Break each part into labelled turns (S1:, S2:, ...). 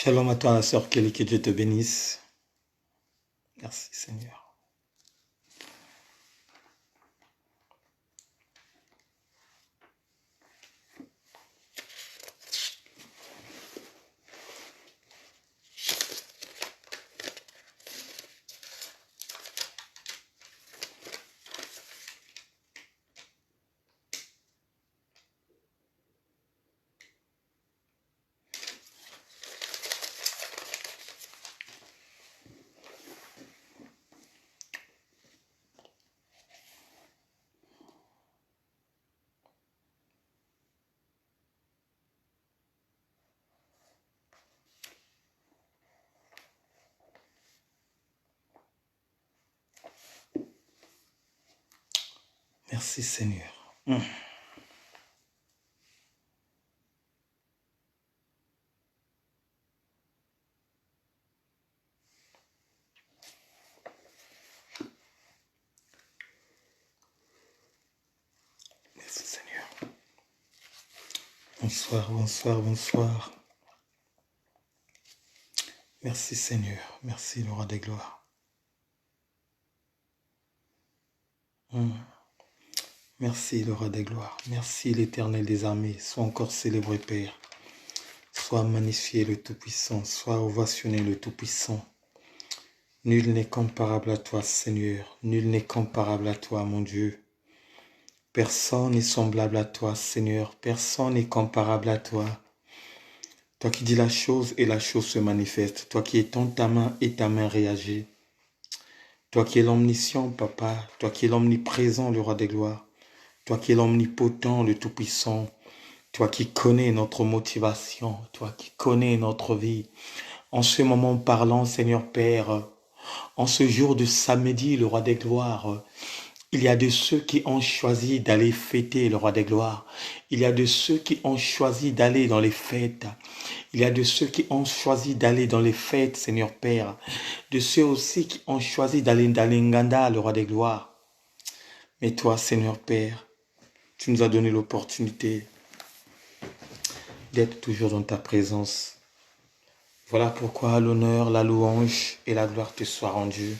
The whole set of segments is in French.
S1: Shalom à toi, la sœur Kelly, que Dieu te bénisse. Merci Seigneur. Merci Seigneur. Merci Seigneur. Bonsoir, bonsoir, bonsoir. Merci Seigneur. Merci le roi des gloires. Merci le roi des gloires. Merci l'Éternel des armées. Sois encore célébré Père. Sois magnifié le Tout-Puissant. Sois ovationné le Tout-Puissant. Nul n'est comparable à toi Seigneur. Nul n'est comparable à toi mon Dieu. Personne n'est semblable à toi Seigneur. Personne n'est comparable à toi. Toi qui dis la chose et la chose se manifeste. Toi qui étends ta main et ta main réagit. Toi qui es l'omniscient, Papa. Toi qui es l'omniprésent, le roi des gloires. Toi qui es l'omnipotent, le tout-puissant. Toi qui connais notre motivation. Toi qui connais notre vie. En ce moment parlant, Seigneur Père, en ce jour de samedi, le roi des gloires, il y a de ceux qui ont choisi d'aller fêter le roi des gloires. Il y a de ceux qui ont choisi d'aller dans les fêtes. Il y a de ceux qui ont choisi d'aller dans les fêtes, Seigneur Père. De ceux aussi qui ont choisi d'aller dans l'Inganda, le roi des gloires. Mais toi, Seigneur Père, tu nous as donné l'opportunité d'être toujours dans ta présence. Voilà pourquoi l'honneur, la louange et la gloire te soient rendues.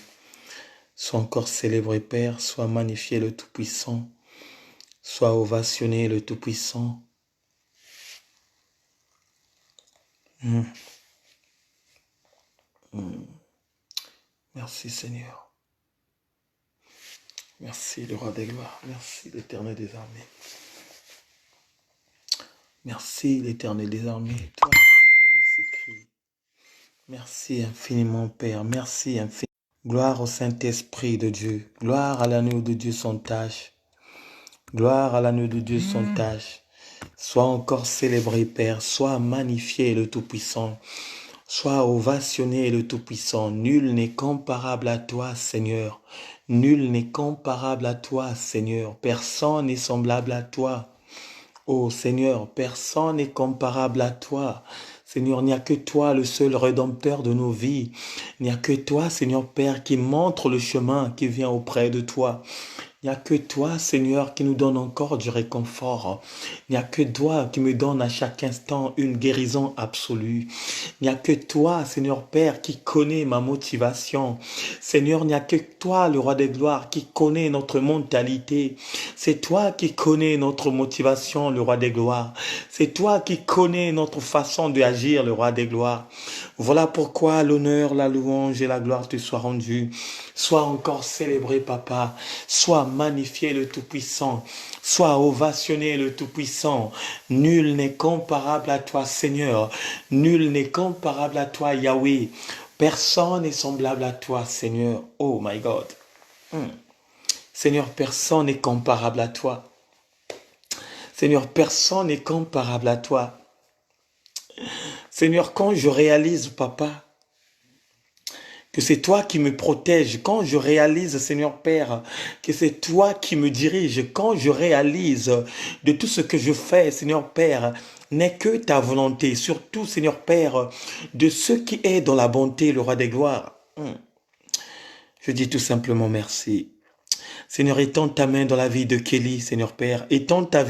S1: Sois encore célébré, Père, sois magnifié le Tout-Puissant, sois ovationné le Tout-Puissant. Merci Seigneur. Merci le roi des gloires. Merci l'Éternel des armées. Merci l'Éternel des armées. Toi qui es dans les secrets. Merci infiniment Père. Merci infiniment. Gloire au Saint-Esprit de Dieu. Gloire à l'agneau de Dieu sans tâche. Gloire à l'agneau de Dieu sans tâche. Sois encore célébré Père. Sois magnifié le Tout-Puissant. Sois ovationné le Tout-Puissant. Nul n'est comparable à toi, Seigneur. Nul n'est comparable à toi, Seigneur. Personne n'est semblable à toi. Oh Seigneur, personne n'est comparable à toi. Seigneur, il n'y a que toi, le seul rédempteur de nos vies. Il n'y a que toi, Seigneur Père, qui montre le chemin qui vient auprès de toi. Il n'y a que toi, Seigneur, qui nous donne encore du réconfort. Il n'y a que toi qui me donne à chaque instant une guérison absolue. Il n'y a que toi, Seigneur Père, qui connaît ma motivation. Seigneur, il n'y a que toi, le roi des gloires, qui connaît notre mentalité. C'est toi qui connais notre motivation, le roi des gloires. C'est toi qui connais notre façon d'agir, le roi des gloires. Voilà pourquoi l'honneur, la louange et la gloire te soient rendues. Sois encore célébré, Papa. Sois magnifié le Tout-Puissant. Sois ovationné le Tout-Puissant. Nul n'est comparable à toi, Seigneur. Nul n'est comparable à toi, Yahweh. Personne n'est semblable à toi, Seigneur. Oh my God. Seigneur, personne n'est comparable à toi. Seigneur, personne n'est comparable à toi. Seigneur, quand je réalise, Papa, que c'est toi qui me protège, quand je réalise, Seigneur Père, que c'est toi qui me dirige, quand je réalise de tout ce que je fais, Seigneur Père, n'est que ta volonté, surtout, Seigneur Père, de ce qui est dans la bonté, le roi des gloires. Je dis tout simplement merci. Seigneur, étends ta main dans la vie de Kelly, Seigneur Père. Étends ta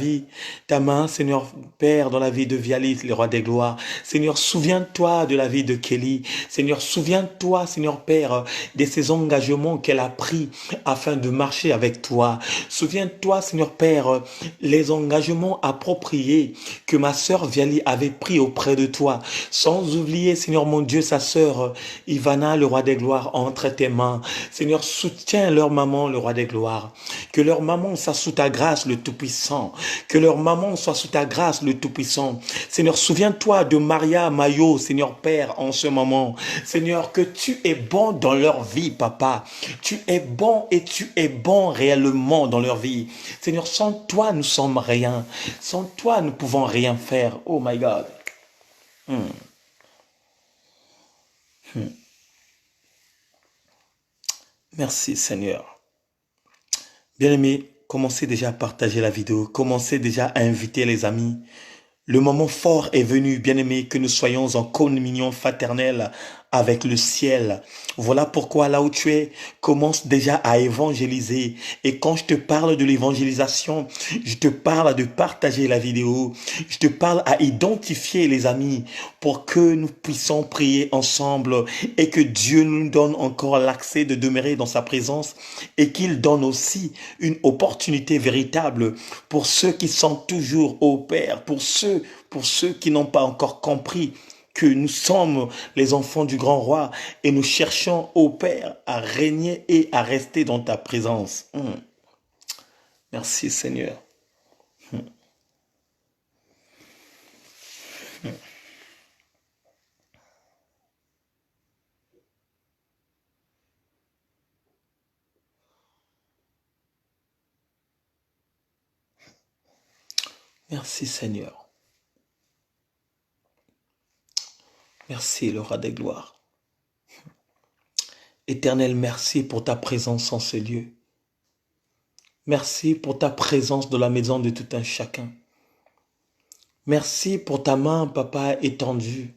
S1: main, Seigneur Père, dans la vie de Vialis, le roi des gloires. Seigneur, souviens-toi de la vie de Kelly. Seigneur, souviens-toi, Seigneur Père, de ces engagements qu'elle a pris afin de marcher avec toi. Souviens-toi, Seigneur Père, les engagements appropriés que ma sœur Vialis avait pris auprès de toi. Sans oublier, Seigneur mon Dieu, sa sœur Ivana, le roi des gloires, entre tes mains. Seigneur, soutiens leur maman, le roi des gloires. Que leur maman soit sous ta grâce, le Tout-Puissant. Que leur maman soit sous ta grâce, le Tout-Puissant. Seigneur, souviens-toi de Maria Mayo, Seigneur Père, en ce moment. Seigneur, que tu es bon dans leur vie, Papa. Tu es bon et tu es bon réellement dans leur vie. Seigneur, sans toi, nous sommes rien. Sans toi, nous pouvons rien faire. Oh my God. Merci, Seigneur. Bien-aimés, commencez déjà à partager la vidéo. Commencez déjà à inviter les amis. Le moment fort est venu, bien-aimés, que nous soyons en communion fraternelle avec le ciel. Voilà pourquoi là où tu es, commence déjà à évangéliser. Et quand je te parle de l'évangélisation, je te parle de partager la vidéo. Je te parle à identifier les amis pour que nous puissions prier ensemble et que Dieu nous donne encore l'accès de demeurer dans sa présence et qu'il donne aussi une opportunité véritable pour ceux qui sont toujours au Père, pour ceux qui n'ont pas encore compris que nous sommes les enfants du grand roi et nous cherchons au Père à régner et à rester dans ta présence. Merci Seigneur. Merci Seigneur. Merci le roi des gloires. Éternel, merci pour ta présence en ce lieu. Merci pour ta présence dans la maison de tout un chacun. Merci pour ta main, Papa, étendue.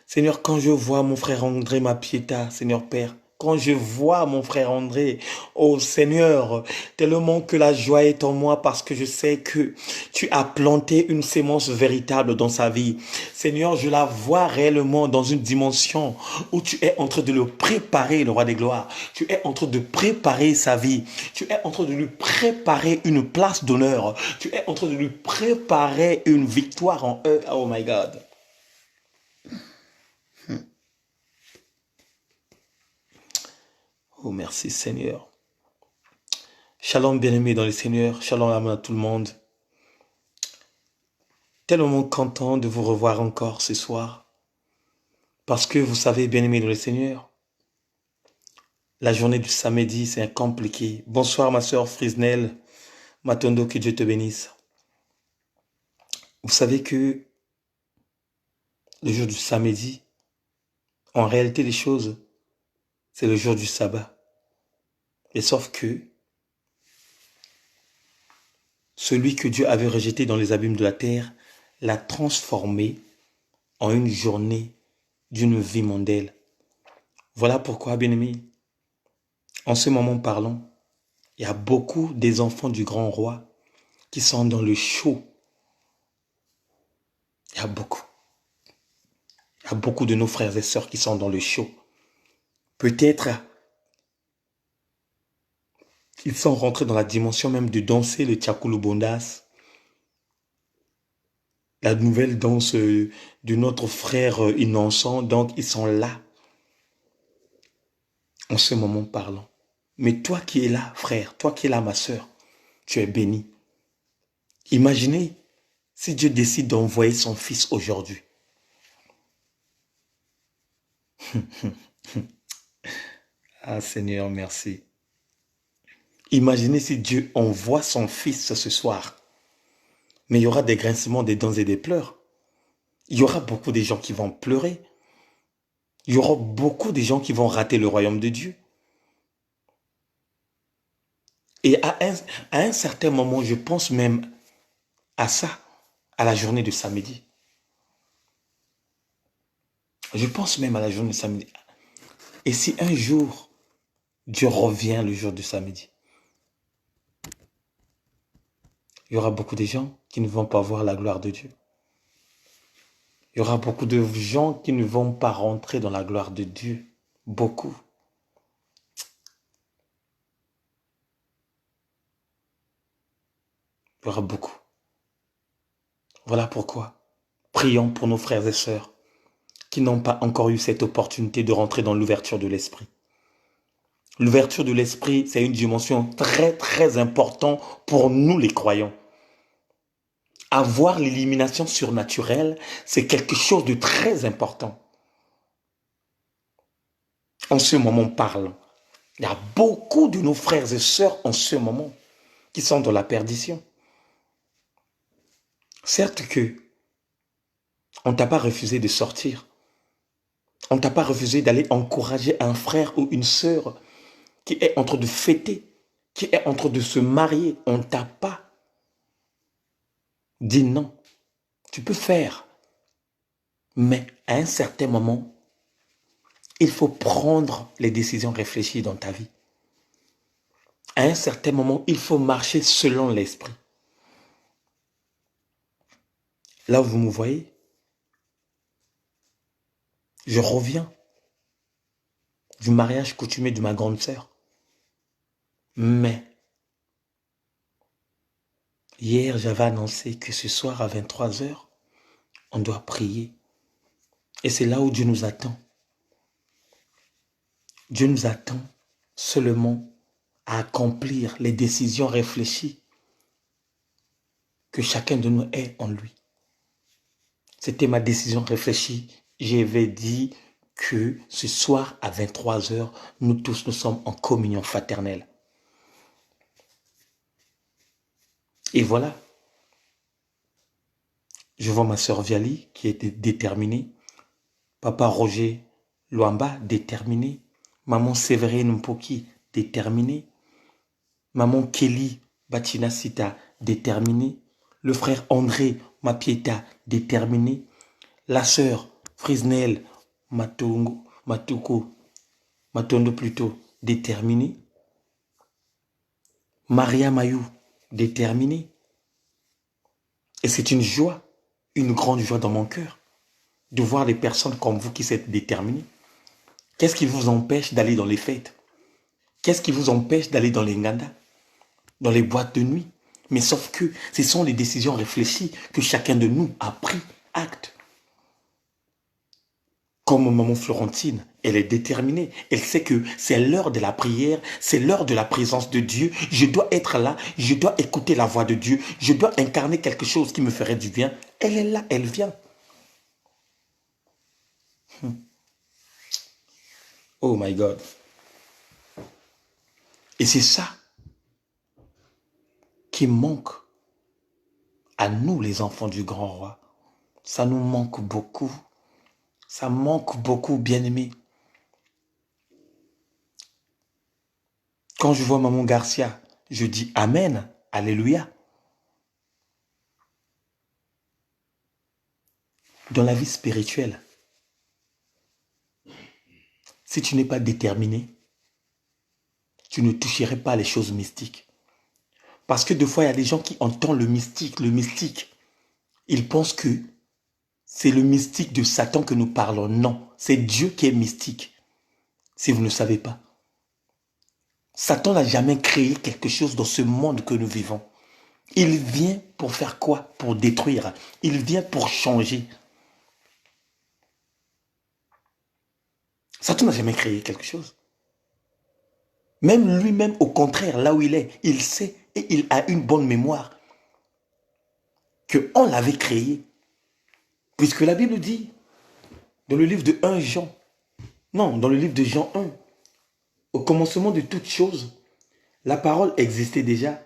S1: Seigneur, quand je vois mon frère André Mapieta, Seigneur Père, quand je vois mon frère André, oh Seigneur, tellement que la joie est en moi parce que je sais que tu as planté une sémence véritable dans sa vie. Seigneur, je la vois réellement dans une dimension où tu es en train de le préparer, le roi des gloires. Tu es en train de préparer sa vie. Tu es en train de lui préparer une place d'honneur. Tu es en train de lui préparer une victoire en eux. Oh my God. Oh, merci Seigneur. Shalom bien-aimé dans le Seigneur. Shalom à tout le monde. Tellement content de vous revoir encore ce soir. Parce que vous savez, bien-aimé dans le Seigneur, la journée du samedi, c'est compliqué. Bonsoir ma soeur Frisnel. Matondo, que Dieu te bénisse. Vous savez que le jour du samedi, en réalité des choses, c'est le jour du sabbat. Et sauf que celui que Dieu avait rejeté dans les abîmes de la terre l'a transformé en une journée d'une vie mondaine. Voilà pourquoi, bien-aimés, en ce moment parlons, il y a beaucoup des enfants du grand roi qui sont dans le chaud. Il y a beaucoup. Il y a beaucoup de nos frères et sœurs qui sont dans le chaud. Peut-être ils sont rentrés dans la dimension même de danser le Tchakulu Bondas, la nouvelle danse de notre frère innocent. Donc ils sont là, en ce moment parlant. Mais toi qui es là, frère, toi qui es là, ma sœur, tu es béni. Imaginez si Dieu décide d'envoyer son fils aujourd'hui. Ah Seigneur, merci. Imaginez si Dieu envoie son fils ce soir. Mais il y aura des grincements, des dents et des pleurs. Il y aura beaucoup de gens qui vont pleurer. Il y aura beaucoup de gens qui vont rater le royaume de Dieu. Et à un certain moment, je pense même à ça, à la journée de samedi. Je pense même à la journée de samedi. Et si un jour, Dieu revient le jour du samedi. Il y aura beaucoup de gens qui ne vont pas voir la gloire de Dieu. Il y aura beaucoup de gens qui ne vont pas rentrer dans la gloire de Dieu. Beaucoup. Il y aura beaucoup. Voilà pourquoi. Prions pour nos frères et sœurs qui n'ont pas encore eu cette opportunité de rentrer dans l'ouverture de l'esprit. L'ouverture de l'esprit, c'est une dimension très, très importante pour nous les croyants. Avoir l'élimination surnaturelle, c'est quelque chose de très important. En ce moment, on parle. Il y a beaucoup de nos frères et sœurs en ce moment qui sont dans la perdition. Certes que on ne t'a pas refusé de sortir. On ne t'a pas refusé d'aller encourager un frère ou une sœur qui est en train de fêter, qui est en train de se marier. On ne t'a pas dit non. Tu peux faire. Mais à un certain moment, il faut prendre les décisions réfléchies dans ta vie. À un certain moment, il faut marcher selon l'esprit. Là où vous me voyez, je reviens du mariage coutumier de ma grande sœur. Mais hier, j'avais annoncé que ce soir à 23 heures, on doit prier. Et c'est là où Dieu nous attend. Dieu nous attend seulement à accomplir les décisions réfléchies que chacun de nous ait en lui. C'était ma décision réfléchie. J'avais dit que ce soir à 23 heures, nous tous nous sommes en communion fraternelle. Et voilà. Je vois ma sœur Viali qui était déterminée. Papa Roger Luamba déterminé. Maman Sévérine Mpoki déterminée. Maman Kelly Batinasita déterminée. Le frère André Mapieta déterminé. La sœur Frisnel Matuko Matondo plutôt déterminée. Maria Mayou déterminée. Et c'est une joie, une grande joie dans mon cœur de voir des personnes comme vous qui s'êtes déterminées. Qu'est-ce qui vous empêche d'aller dans les fêtes? Qu'est-ce qui vous empêche d'aller dans les ngandas, dans les boîtes de nuit? Mais sauf que ce sont les décisions réfléchies que chacun de nous a pris acte. Comme maman Florentine, elle est déterminée. Elle sait que c'est l'heure de la prière, c'est l'heure de la présence de Dieu. Je dois être là, je dois écouter la voix de Dieu, je dois incarner quelque chose qui me ferait du bien. Elle est là, elle vient. Oh my God. Et c'est ça qui manque à nous les enfants du grand roi. Ça nous manque beaucoup. Ça manque beaucoup, bien-aimés. Quand je vois maman Garcia, je dis Amen, Alléluia. Dans la vie spirituelle, si tu n'es pas déterminé, tu ne toucherais pas les choses mystiques. Parce que des fois, il y a des gens qui entendent le mystique. Ils pensent que c'est le mystique de Satan que nous parlons. Non, c'est Dieu qui est mystique. Si vous ne savez pas. Satan n'a jamais créé quelque chose dans ce monde que nous vivons. Il vient pour faire quoi? Pour détruire. Il vient pour changer. Satan n'a jamais créé quelque chose. Même lui-même, au contraire, là où il est, il sait et il a une bonne mémoire qu'on l'avait créé. Puisque la Bible dit, dans le livre de 1 Jean, non, dans le livre de Jean 1, au commencement de toutes choses, la parole existait déjà.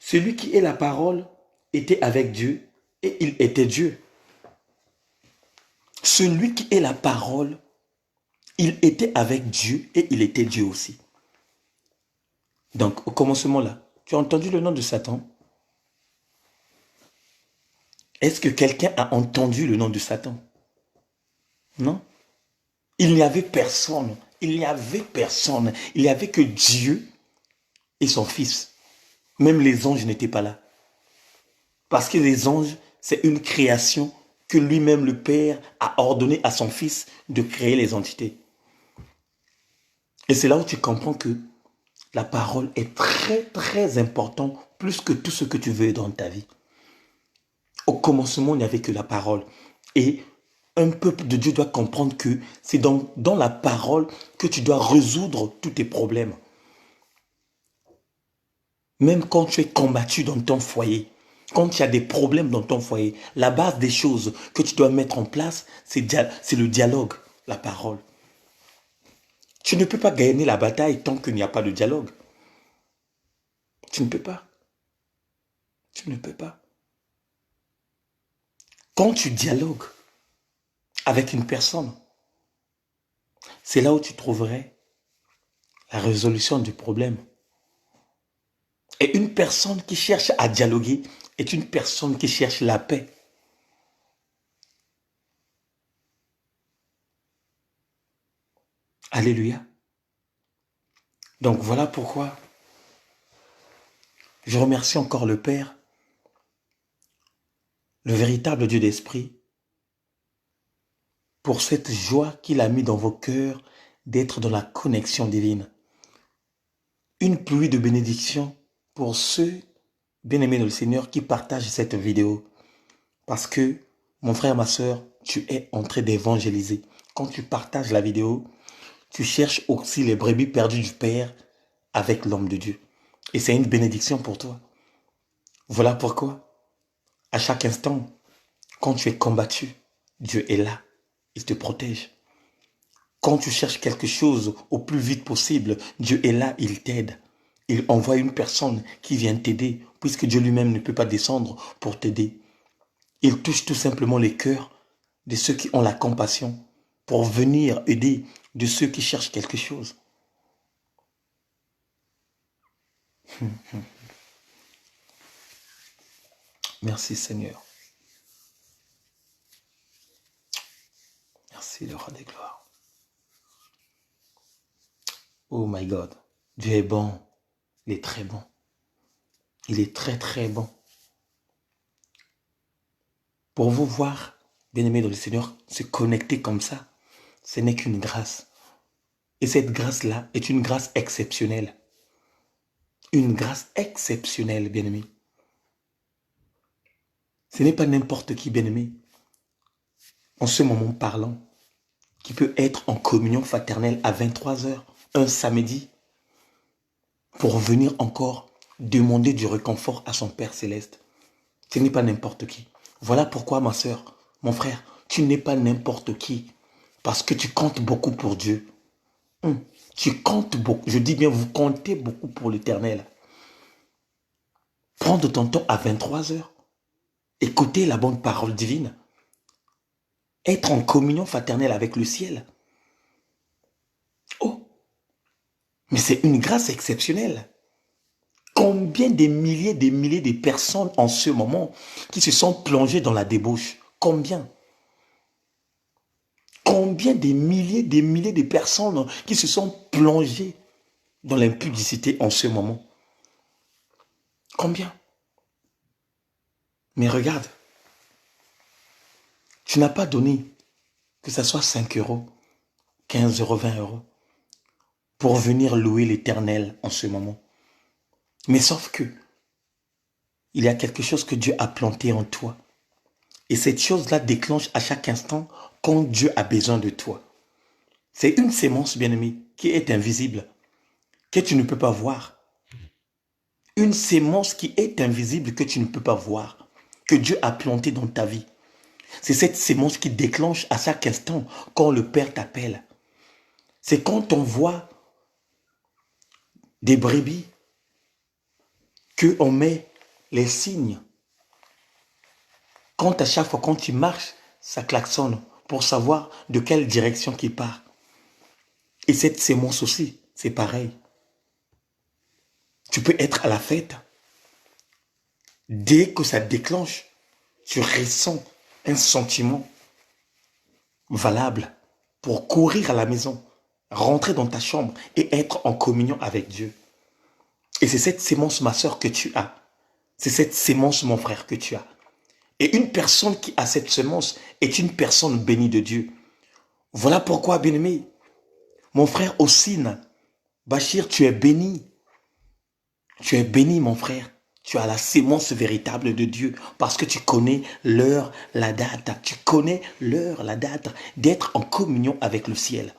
S1: Celui qui est la parole était avec Dieu et il était Dieu. Celui qui est la parole, il était avec Dieu et il était Dieu aussi. Donc, au commencement là, tu as entendu le nom de Satan? Est-ce que quelqu'un a entendu le nom de Satan? Non. Il n'y avait personne Il n'y avait personne. Il n'y avait que Dieu et son Fils. Même les anges n'étaient pas là. Parce que les anges, c'est une création que lui-même, le Père, a ordonné à son Fils de créer les entités. Et c'est là où tu comprends que la parole est très, très importante, plus que tout ce que tu veux dans ta vie. Au commencement, il n'y avait que la parole. Et un peuple de Dieu doit comprendre que c'est dans la parole que tu dois résoudre tous tes problèmes. Même quand tu es combattu dans ton foyer, quand tu as des problèmes dans ton foyer, la base des choses que tu dois mettre en place, c'est le dialogue, la parole. Tu ne peux pas gagner la bataille tant qu'il n'y a pas de dialogue. Tu ne peux pas. Tu ne peux pas. Quand tu dialogues avec une personne, c'est là où tu trouverais la résolution du problème. Et une personne qui cherche à dialoguer est une personne qui cherche la paix. Alléluia. Donc voilà pourquoi je remercie encore le Père, le véritable Dieu d'esprit, pour cette joie qu'il a mis dans vos cœurs d'être dans la connexion divine. Une pluie de bénédictions pour ceux, bien-aimés dans le Seigneur, qui partagent cette vidéo. Parce que, mon frère, ma soeur, tu es en train d'évangéliser. Quand tu partages la vidéo, tu cherches aussi les brebis perdues du Père avec l'homme de Dieu. Et c'est une bénédiction pour toi. Voilà pourquoi, à chaque instant, quand tu es combattu, Dieu est là. Il te protège. Quand tu cherches quelque chose au plus vite possible, Dieu est là, il t'aide. Il envoie une personne qui vient t'aider, puisque Dieu lui-même ne peut pas descendre pour t'aider. Il touche tout simplement les cœurs de ceux qui ont la compassion pour venir aider de ceux qui cherchent quelque chose. Merci Seigneur. Merci le roi des gloires. Oh my God. Dieu est bon. Il est très bon. Il est très très bon. Pour vous voir, bien-aimés dans le Seigneur, se connecter comme ça, ce n'est qu'une grâce. Et cette grâce-là est une grâce exceptionnelle. Une grâce exceptionnelle, bien-aimé. Ce n'est pas n'importe qui, bien-aimé, en ce moment parlant, qui peut être en communion fraternelle à 23 heures, un samedi, pour venir encore demander du réconfort à son Père Céleste. Ce n'est pas n'importe qui. Voilà pourquoi, ma soeur, mon frère, tu n'es pas n'importe qui. Parce que tu comptes beaucoup pour Dieu. Tu comptes beaucoup. Je dis bien, vous comptez beaucoup pour l'Éternel. Prendre ton temps à 23 heures. Écouter la bonne parole divine. Être en communion fraternelle avec le ciel. Oh, mais c'est une grâce exceptionnelle. Combien de milliers de personnes en ce moment qui se sont plongées dans la débauche? Combien? Combien de milliers de personnes qui se sont plongées dans l'impudicité en ce moment? Combien? Mais regarde, tu n'as pas donné, que ce soit 5 euros, 15 euros, 20 euros, pour venir louer l'Éternel en ce moment. Mais sauf que, il y a quelque chose que Dieu a planté en toi. Et cette chose-là déclenche à chaque instant quand Dieu a besoin de toi. C'est une sémence, bien-aimé, qui est invisible, que tu ne peux pas voir. Une sémence qui est invisible, que tu ne peux pas voir, que Dieu a plantée dans ta vie. C'est cette sémence qui déclenche à chaque instant quand le Père t'appelle. C'est quand on voit des brebis qu'on met les signes. Quand à chaque fois quand tu marches, ça klaxonne pour savoir de quelle direction qu'il part. Et cette sémence aussi, c'est pareil. Tu peux être à la fête. Dès que ça déclenche, tu ressens un sentiment valable pour courir à la maison rentrer dans ta chambre et être en communion avec Dieu. Et c'est cette sémence, ma soeur, que tu as. C'est cette sémence, mon frère, que tu as. Et une personne qui a cette semence est une personne bénie de Dieu. Voilà pourquoi, bien-aimé, mon frère Ossine, Bachir, tu es béni. Tu es béni, mon frère. Tu as la sémence véritable de Dieu parce que tu connais l'heure, la date. Tu connais l'heure, la date d'être en communion avec le ciel.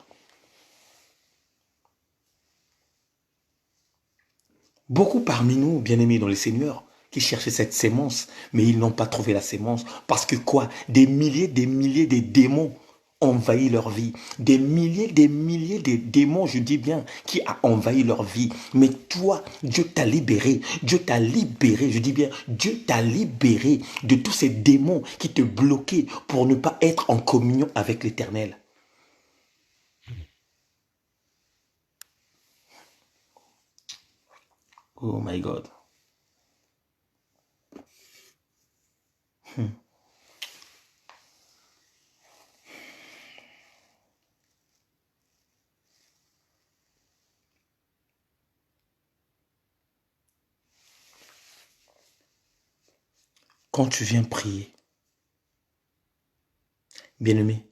S1: Beaucoup parmi nous, bien-aimés dans le Seigneur, qui cherchaient cette sémence, mais ils n'ont pas trouvé la sémence. Parce que quoi? Des milliers de démons ont envahi leur vie. Des milliers de démons, je dis bien, qui a envahi leur vie. Mais toi, Dieu t'a libéré. Dieu t'a libéré, je dis bien, Dieu t'a libéré de tous ces démons qui te bloquaient pour ne pas être en communion avec l'Éternel. Oh my God. Quand tu viens prier, bien-aimé,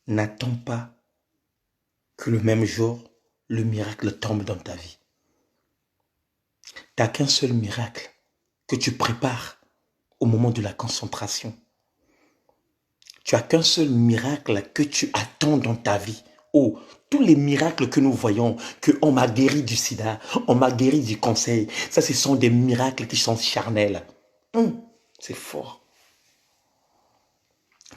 S1: n'attends pas que le même jour, le miracle tombe dans ta vie. Tu n'as qu'un seul miracle que tu prépares au moment de la concentration. Tu n'as qu'un seul miracle que tu attends dans ta vie. Oh, tous les miracles que nous voyons, qu'on m'a guéri du sida, on m'a guéri du cancer, ça ce sont des miracles qui sont charnels. C'est fort.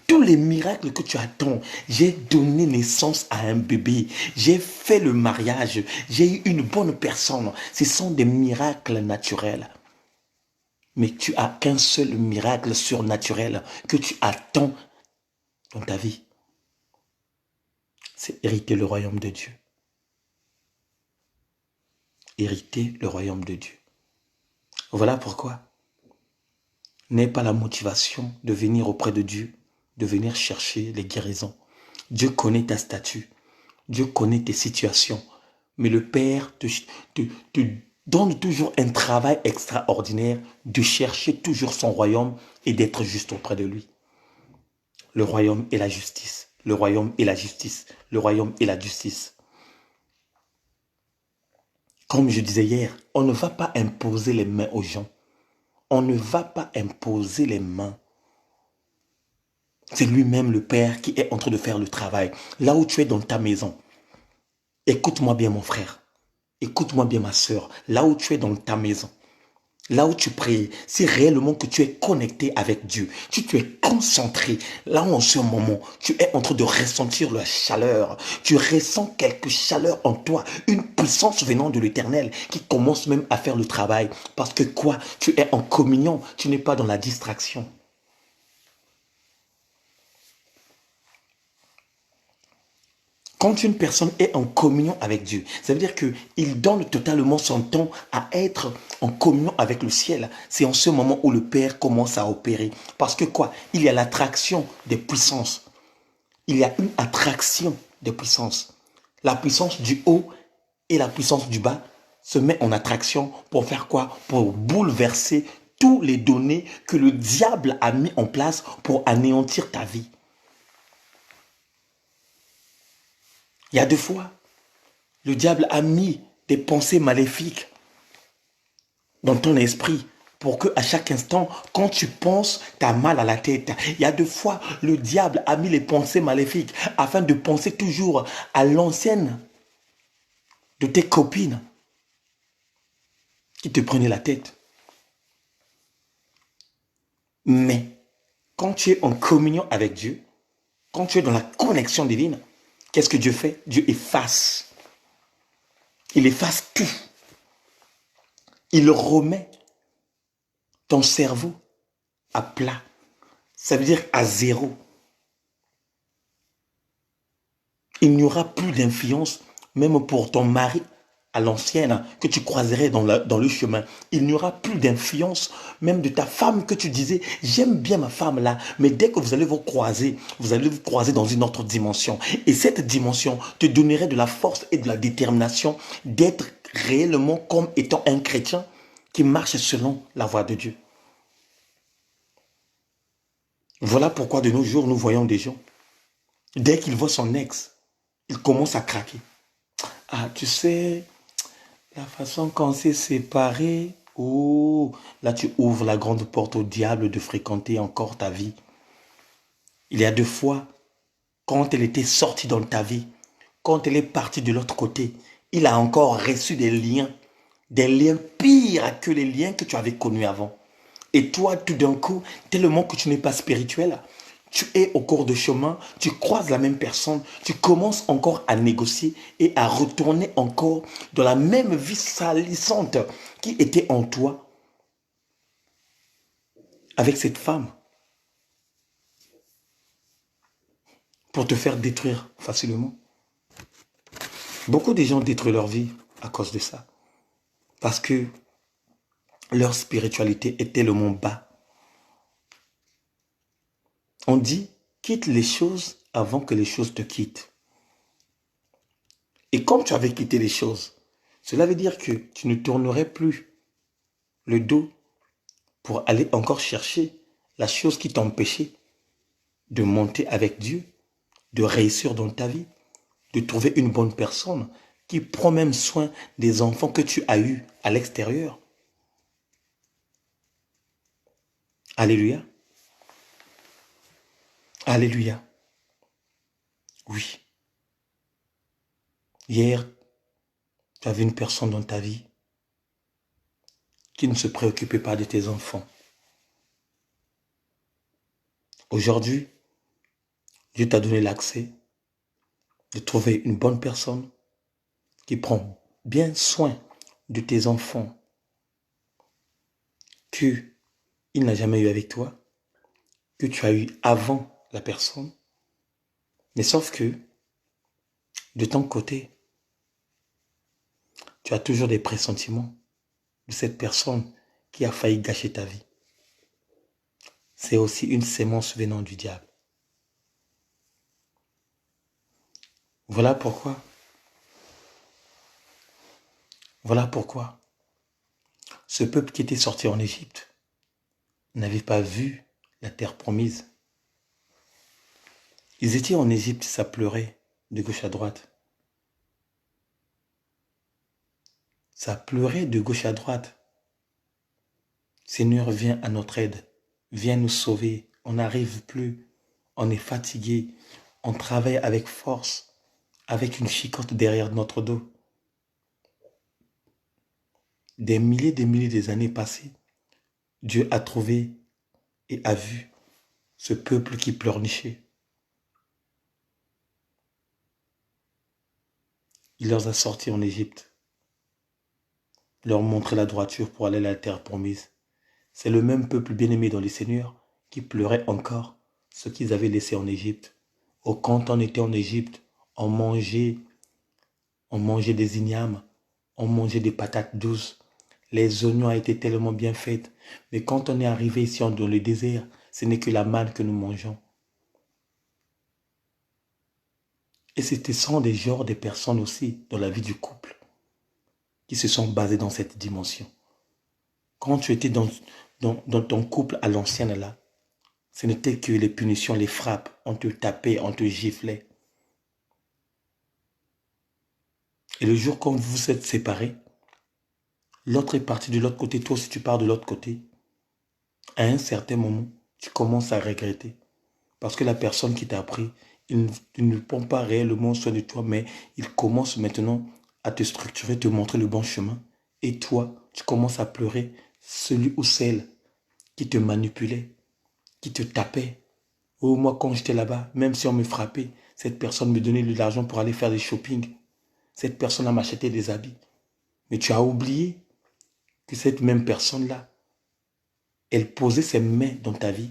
S1: Tous les miracles que tu attends, j'ai donné naissance à un bébé, j'ai fait le mariage, j'ai eu une bonne personne. Ce sont des miracles naturels. Mais tu as qu'un seul miracle surnaturel que tu attends dans ta vie. C'est hériter le royaume de Dieu. Hériter le royaume de Dieu. Voilà pourquoi. N'aie pas la motivation de venir auprès de Dieu, de venir chercher les guérisons. Dieu connaît ta statut. Dieu connaît tes situations. Mais le Père te donne toujours un travail extraordinaire de chercher toujours son royaume et d'être juste auprès de lui. Le royaume et la justice. Le royaume et la justice. Le royaume et la justice. Comme je disais hier, on ne va pas imposer les mains aux gens. On ne va pas imposer les mains. C'est lui-même le Père qui est en train de faire le travail. Là où tu es dans ta maison, écoute-moi bien mon frère. Écoute-moi bien ma soeur. Là où tu es dans ta maison, là où tu pries, c'est réellement que tu es connecté avec Dieu. Tu es concentré. Là où en ce moment, tu es en train de ressentir la chaleur. Tu ressens quelque chaleur en toi. Une puissance venant de l'Éternel qui commence même à faire le travail. Parce que quoi? Tu es en communion. Tu n'es pas dans la distraction. Quand une personne est en communion avec Dieu, ça veut dire qu'il donne totalement son temps à être en communion avec le ciel. C'est en ce moment où le Père commence à opérer. Parce que quoi? Il y a l'attraction des puissances. Il y a une attraction des puissances. La puissance du haut et la puissance du bas se met en attraction pour faire quoi? Pour bouleverser tous les données que le diable a mis en place pour anéantir ta vie. Il y a 2 fois, le diable a mis des pensées maléfiques dans ton esprit pour que à chaque instant, quand tu penses, tu as mal à la tête. Il y a 2 fois, le diable a mis les pensées maléfiques afin de penser toujours à l'ancienne de tes copines qui te prenaient la tête. Mais quand tu es en communion avec Dieu, quand tu es dans la connexion divine, qu'est-ce que Dieu fait? Dieu efface. Il efface tout. Il remet ton cerveau à plat. Ça veut dire à zéro. Il n'y aura plus d'influence, même pour ton mari. à l'ancienne que tu croiserais dans le chemin. Il n'y aura plus d'influence même de ta femme que tu disais, j'aime bien ma femme là, mais dès que vous allez vous croiser dans une autre dimension. Et cette dimension te donnerait de la force et de la détermination d'être réellement comme étant un chrétien qui marche selon la voie de Dieu. Voilà pourquoi de nos jours, nous voyons des gens, dès qu'ils voient son ex, ils commencent à craquer. Ah, tu sais, la façon qu'on s'est séparés, oh, là tu ouvres la grande porte au diable de fréquenter encore ta vie. Il y a 2 fois, quand elle était sortie dans ta vie, quand elle est partie de l'autre côté, il a encore reçu des liens pires que les liens que tu avais connus avant. Et toi, tout d'un coup, tellement que tu n'es pas spirituel, tu es au cours de chemin, tu croises la même personne, tu commences encore à négocier et à retourner encore dans la même vie salissante qui était en toi avec cette femme pour te faire détruire facilement. Beaucoup de gens détruisent leur vie à cause de ça. Parce que leur spiritualité est tellement bas. On dit, quitte les choses avant que les choses te quittent. Et comme tu avais quitté les choses, cela veut dire que tu ne tournerais plus le dos pour aller encore chercher la chose qui t'empêchait de monter avec Dieu, de réussir dans ta vie, de trouver une bonne personne qui prend même soin des enfants que tu as eus à l'extérieur. Alléluia. Alléluia. Oui. Hier, tu avais une personne dans ta vie qui ne se préoccupait pas de tes enfants. Aujourd'hui, Dieu t'a donné l'accès de trouver une bonne personne qui prend bien soin de tes enfants qu'il n'a jamais eu avec toi, que tu as eu avant la personne. Mais sauf que, de ton côté, tu as toujours des pressentiments de cette personne qui a failli gâcher ta vie. C'est aussi une sémence venant du diable. Voilà pourquoi. Voilà pourquoi ce peuple qui était sorti en Égypte n'avait pas vu la terre promise. Ils étaient en Égypte, ça pleurait de gauche à droite. Ça pleurait de gauche à droite. Seigneur, viens à notre aide. Viens nous sauver. On n'arrive plus. On est fatigué. On travaille avec force, avec une chicotte derrière notre dos. Des milliers des années passées, Dieu a trouvé et a vu ce peuple qui pleurnichait. Il leur a sortis en Égypte, leur montrer la droiture pour aller à la terre promise. C'est le même peuple bien-aimé dans les seigneurs qui pleurait encore ce qu'ils avaient laissé en Égypte. Oh, quand on était en Égypte, on mangeait des ignames, on mangeait des patates douces. Les oignons étaient tellement bien faits. Mais quand on est arrivé ici dans le désert, ce n'est que la manne que nous mangeons. Et c'était sont des genres de personnes aussi dans la vie du couple qui se sont basées dans cette dimension. Quand tu étais dans ton couple à l'ancienne là, ce n'était que les punitions, les frappes. On te tapait, on te giflait. Et le jour quand vous vous êtes séparés, l'autre est parti de l'autre côté, toi aussi tu pars de l'autre côté. À un certain moment, tu commences à regretter. Parce que la personne qui t'a appris, il ne prend pas réellement soin de toi, mais il commence maintenant à te structurer, te montrer le bon chemin. Et toi, tu commences à pleurer celui ou celle qui te manipulait, qui te tapait. Oh, moi, quand j'étais là-bas, même si on me frappait, cette personne me donnait de l'argent pour aller faire des shopping. Cette personne m'achetait des habits. Mais tu as oublié que cette même personne-là, elle posait ses mains dans ta vie.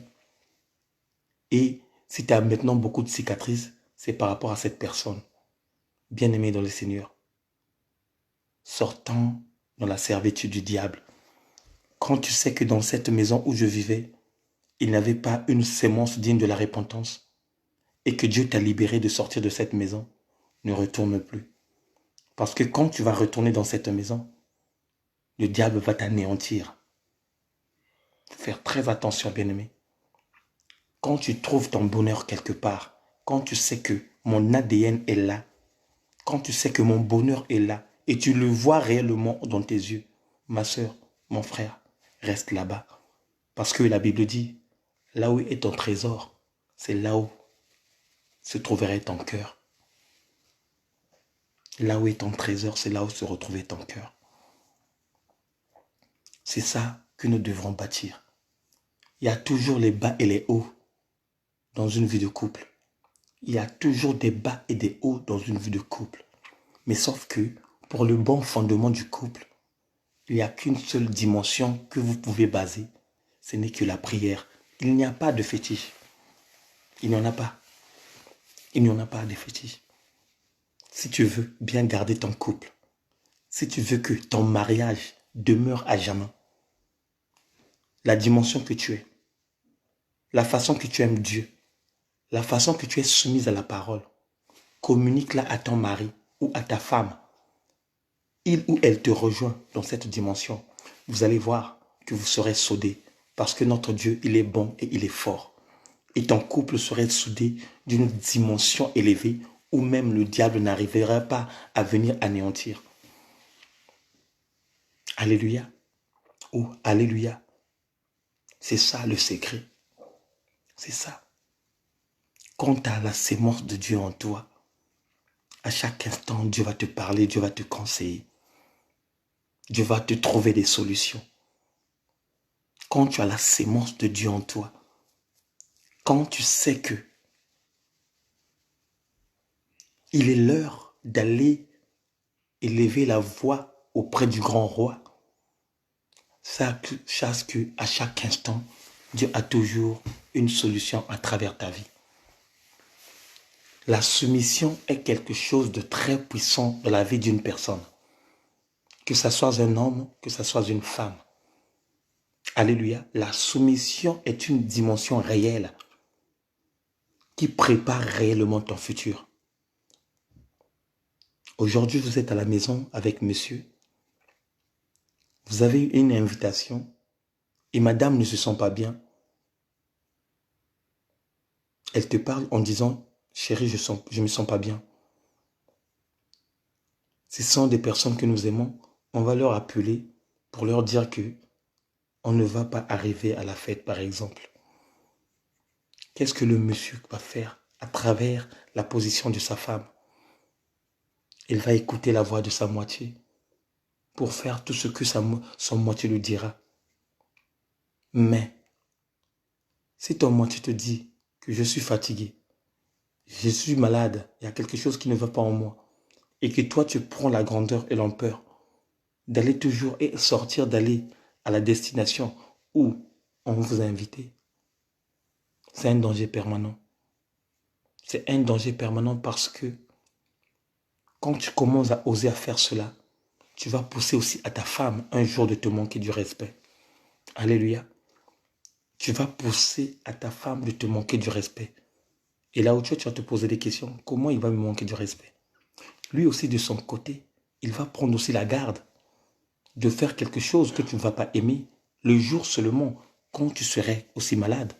S1: Et si tu as maintenant beaucoup de cicatrices, c'est par rapport à cette personne. Bien-aimé dans le Seigneur. sortant dans la servitude du diable. Quand tu sais que dans cette maison où je vivais, il n'y avait pas une sémence digne de la repentance, et que Dieu t'a libéré de sortir de cette maison, ne retourne plus. Parce que quand tu vas retourner dans cette maison, le diable va t'anéantir. Faut faire très attention, bien-aimé. Quand tu trouves ton bonheur quelque part, quand tu sais que mon ADN est là, quand tu sais que mon bonheur est là, et tu le vois réellement dans tes yeux, ma soeur, mon frère, reste là-bas. Parce que la Bible dit, là où est ton trésor, c'est là où se trouverait ton cœur. Là où est ton trésor, c'est là où se retrouvait ton cœur. C'est ça que nous devrons bâtir. Il y a toujours les bas et les hauts dans une vie de couple. Il y a toujours des bas et des hauts dans une vie de couple. Mais sauf que pour le bon fondement du couple, il n'y a qu'une seule dimension que vous pouvez baser. Ce n'est que la prière. Il n'y a pas de fétiche. Il n'y en a pas. Il n'y en a pas de fétiche. Si tu veux bien garder ton couple, si tu veux que ton mariage demeure à jamais, la dimension que tu es, la façon que tu aimes Dieu, la façon que tu es soumise à la parole, communique-la à ton mari ou à ta femme. Il ou elle te rejoint dans cette dimension. Vous allez voir que vous serez soudés parce que notre Dieu, il est bon et il est fort. Et ton couple serait soudé d'une dimension élevée où même le diable n'arrivera pas à venir anéantir. Alléluia. Oh, alléluia. C'est ça le secret. C'est ça. Quand tu as la sémence de Dieu en toi, à chaque instant, Dieu va te parler, Dieu va te conseiller. Dieu va te trouver des solutions. Quand tu as la sémence de Dieu en toi, quand tu sais que il est l'heure d'aller élever la voix auprès du grand roi, sache que à chaque instant, Dieu a toujours une solution à travers ta vie. La soumission est quelque chose de très puissant dans la vie d'une personne. Que ce soit un homme, que ce soit une femme. Alléluia. La soumission est une dimension réelle qui prépare réellement ton futur. Aujourd'hui, vous êtes à la maison avec monsieur. Vous avez une invitation et madame ne se sent pas bien. Elle te parle en disant, chérie, je me sens pas bien. Ce sont des personnes que nous aimons. On va leur appeler pour leur dire que on ne va pas arriver à la fête, par exemple. Qu'est-ce que le monsieur va faire à travers la position de sa femme? Il va écouter la voix de sa moitié pour faire tout ce que son moitié lui dira. Mais si ton moitié te dit que je suis fatigué, je suis malade, il y a quelque chose qui ne va pas en moi, et que toi tu prends la grandeur et l'ampleur d'aller toujours et sortir, d'aller à la destination où on vous a invité, c'est un danger permanent. C'est un danger permanent parce que quand tu commences à oser à faire cela, tu vas pousser aussi à ta femme un jour de te manquer du respect. Alléluia. Tu vas pousser à ta femme de te manquer du respect. Et là où tu vas te poser des questions, comment il va me manquer du respect? Lui aussi de son côté, il va prendre aussi la garde de faire quelque chose que tu ne vas pas aimer le jour seulement quand tu serais aussi malade.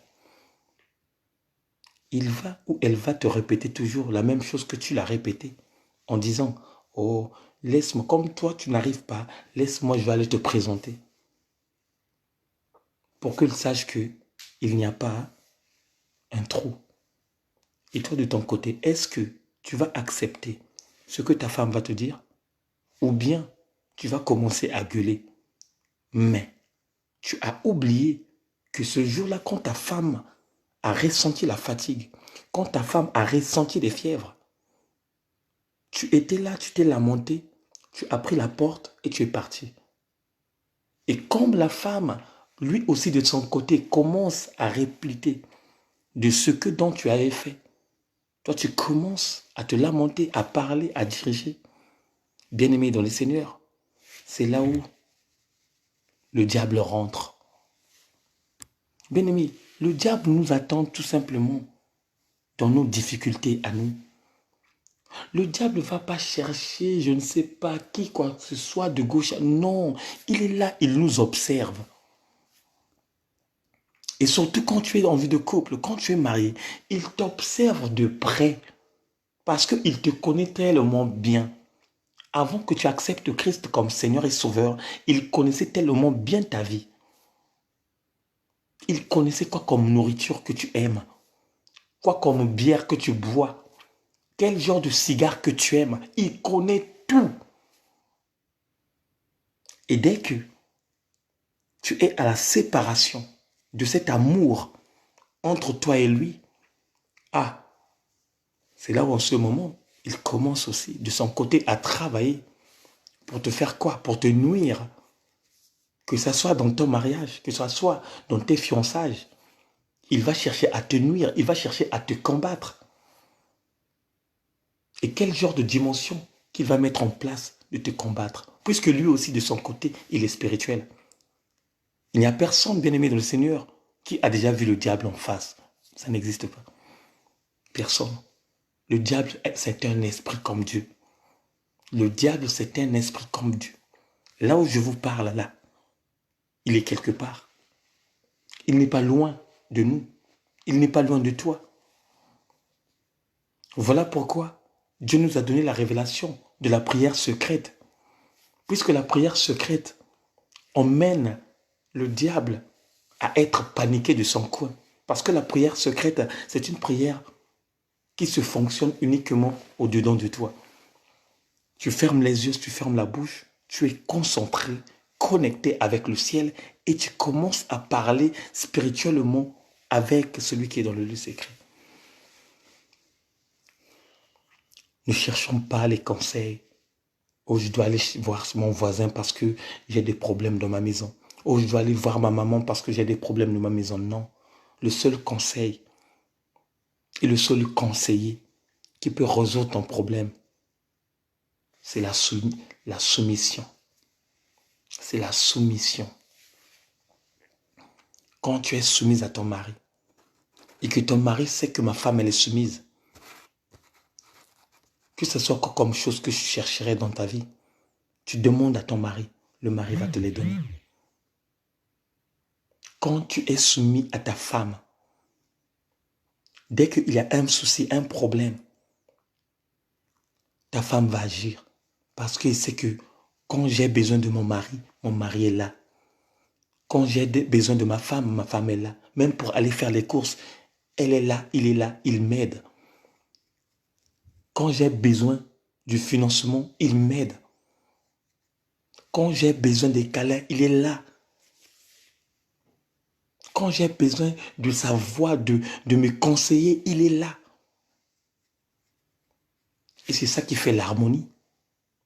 S1: Il va ou elle va te répéter toujours la même chose que tu l'as répété en disant, oh, laisse-moi, comme toi tu n'arrives pas, laisse-moi, je vais aller te présenter. Pour qu'il sache qu'il n'y a pas un trou. Et toi de ton côté, est-ce que tu vas accepter ce que ta femme va te dire? Ou bien tu vas commencer à gueuler. Mais tu as oublié que ce jour-là, quand ta femme a ressenti la fatigue, quand ta femme a ressenti les fièvres, tu étais là, tu t'es lamenté, tu as pris la porte et tu es parti. Et comme la femme, lui aussi de son côté, commence à répliquer de ce que dont tu avais fait, toi tu commences à te lamenter, à parler, à diriger. Bien-aimé dans le Seigneur, c'est là où le diable rentre. Bien-aimé, le diable nous attend tout simplement dans nos difficultés à nous. Le diable ne va pas chercher, je ne sais pas qui, quoi que ce soit de gauche. Non, il est là, il nous observe. Et surtout quand tu es en vie de couple, quand tu es marié, il t'observe de près parce qu'il te connaît tellement bien. Avant que tu acceptes Christ comme Seigneur et Sauveur, il connaissait tellement bien ta vie. Il connaissait quoi comme nourriture que tu aimes, quoi comme bière que tu bois, quel genre de cigare que tu aimes. Il connaît tout. Et dès que tu es à la séparation de cet amour entre toi et lui, ah, c'est là où en ce moment, il commence aussi de son côté à travailler pour te faire quoi? Pour te nuire. Que ce soit dans ton mariage, que ce soit dans tes fiançailles. Il va chercher à te nuire, il va chercher à te combattre. Et quel genre de dimension qu'il va mettre en place de te combattre? Puisque lui aussi, de son côté, il est spirituel. Il n'y a personne, bien-aimé dans le Seigneur, qui a déjà vu le diable en face. Ça n'existe pas. Personne. Le diable, c'est un esprit comme Dieu. Le diable, c'est un esprit comme Dieu. Là où je vous parle, là, il est quelque part. Il n'est pas loin de nous. Il n'est pas loin de toi. Voilà pourquoi Dieu nous a donné la révélation de la prière secrète. Puisque la prière secrète emmène le diable à être paniqué de son coin. Parce que la prière secrète, c'est une prière qui se fonctionne uniquement au-dedans de toi. Tu fermes les yeux, tu fermes la bouche, tu es concentré, connecté avec le ciel et tu commences à parler spirituellement avec celui qui est dans le lieu secret. Ne cherchons pas les conseils. Oh, je dois aller voir mon voisin parce que j'ai des problèmes dans ma maison. Oh, je dois aller voir ma maman parce que j'ai des problèmes dans ma maison. Non. Le seul conseil et le seul conseiller qui peut résoudre ton problème, c'est la soumission. C'est la soumission. Quand tu es soumise à ton mari et que ton mari sait que ma femme, elle est soumise, que ce soit quoi comme chose que je chercherais dans ta vie, tu demandes à ton mari, le mari va te les donner. Quand tu es soumis à ta femme, dès qu'il y a un souci, un problème, ta femme va agir. Parce qu'elle sait que quand j'ai besoin de mon mari est là. Quand j'ai besoin de ma femme est là. Même pour aller faire les courses, elle est là, il m'aide. Quand j'ai besoin du financement, il m'aide. Quand j'ai besoin des câlins, il est là. Quand j'ai besoin de sa voix, de me conseiller, il est là. Et c'est ça qui fait l'harmonie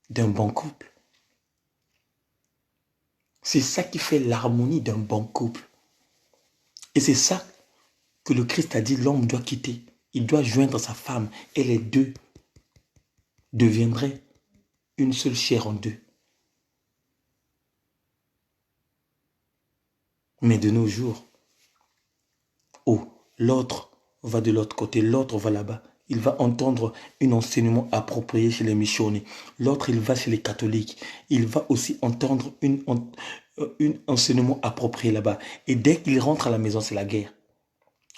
S1: d'un bon couple. C'est ça qui fait l'harmonie d'un bon couple. Et c'est ça que le Christ a dit, l'homme doit quitter. Il doit joindre sa femme et les deux deviendraient une seule chair en deux. Mais de nos jours, oh, l'autre va de l'autre côté, l'autre va là-bas. Il va entendre un enseignement approprié chez les missionnaires. L'autre, il va chez les catholiques. Il va aussi entendre un enseignement approprié là-bas. Et dès qu'il rentre à la maison, c'est la guerre.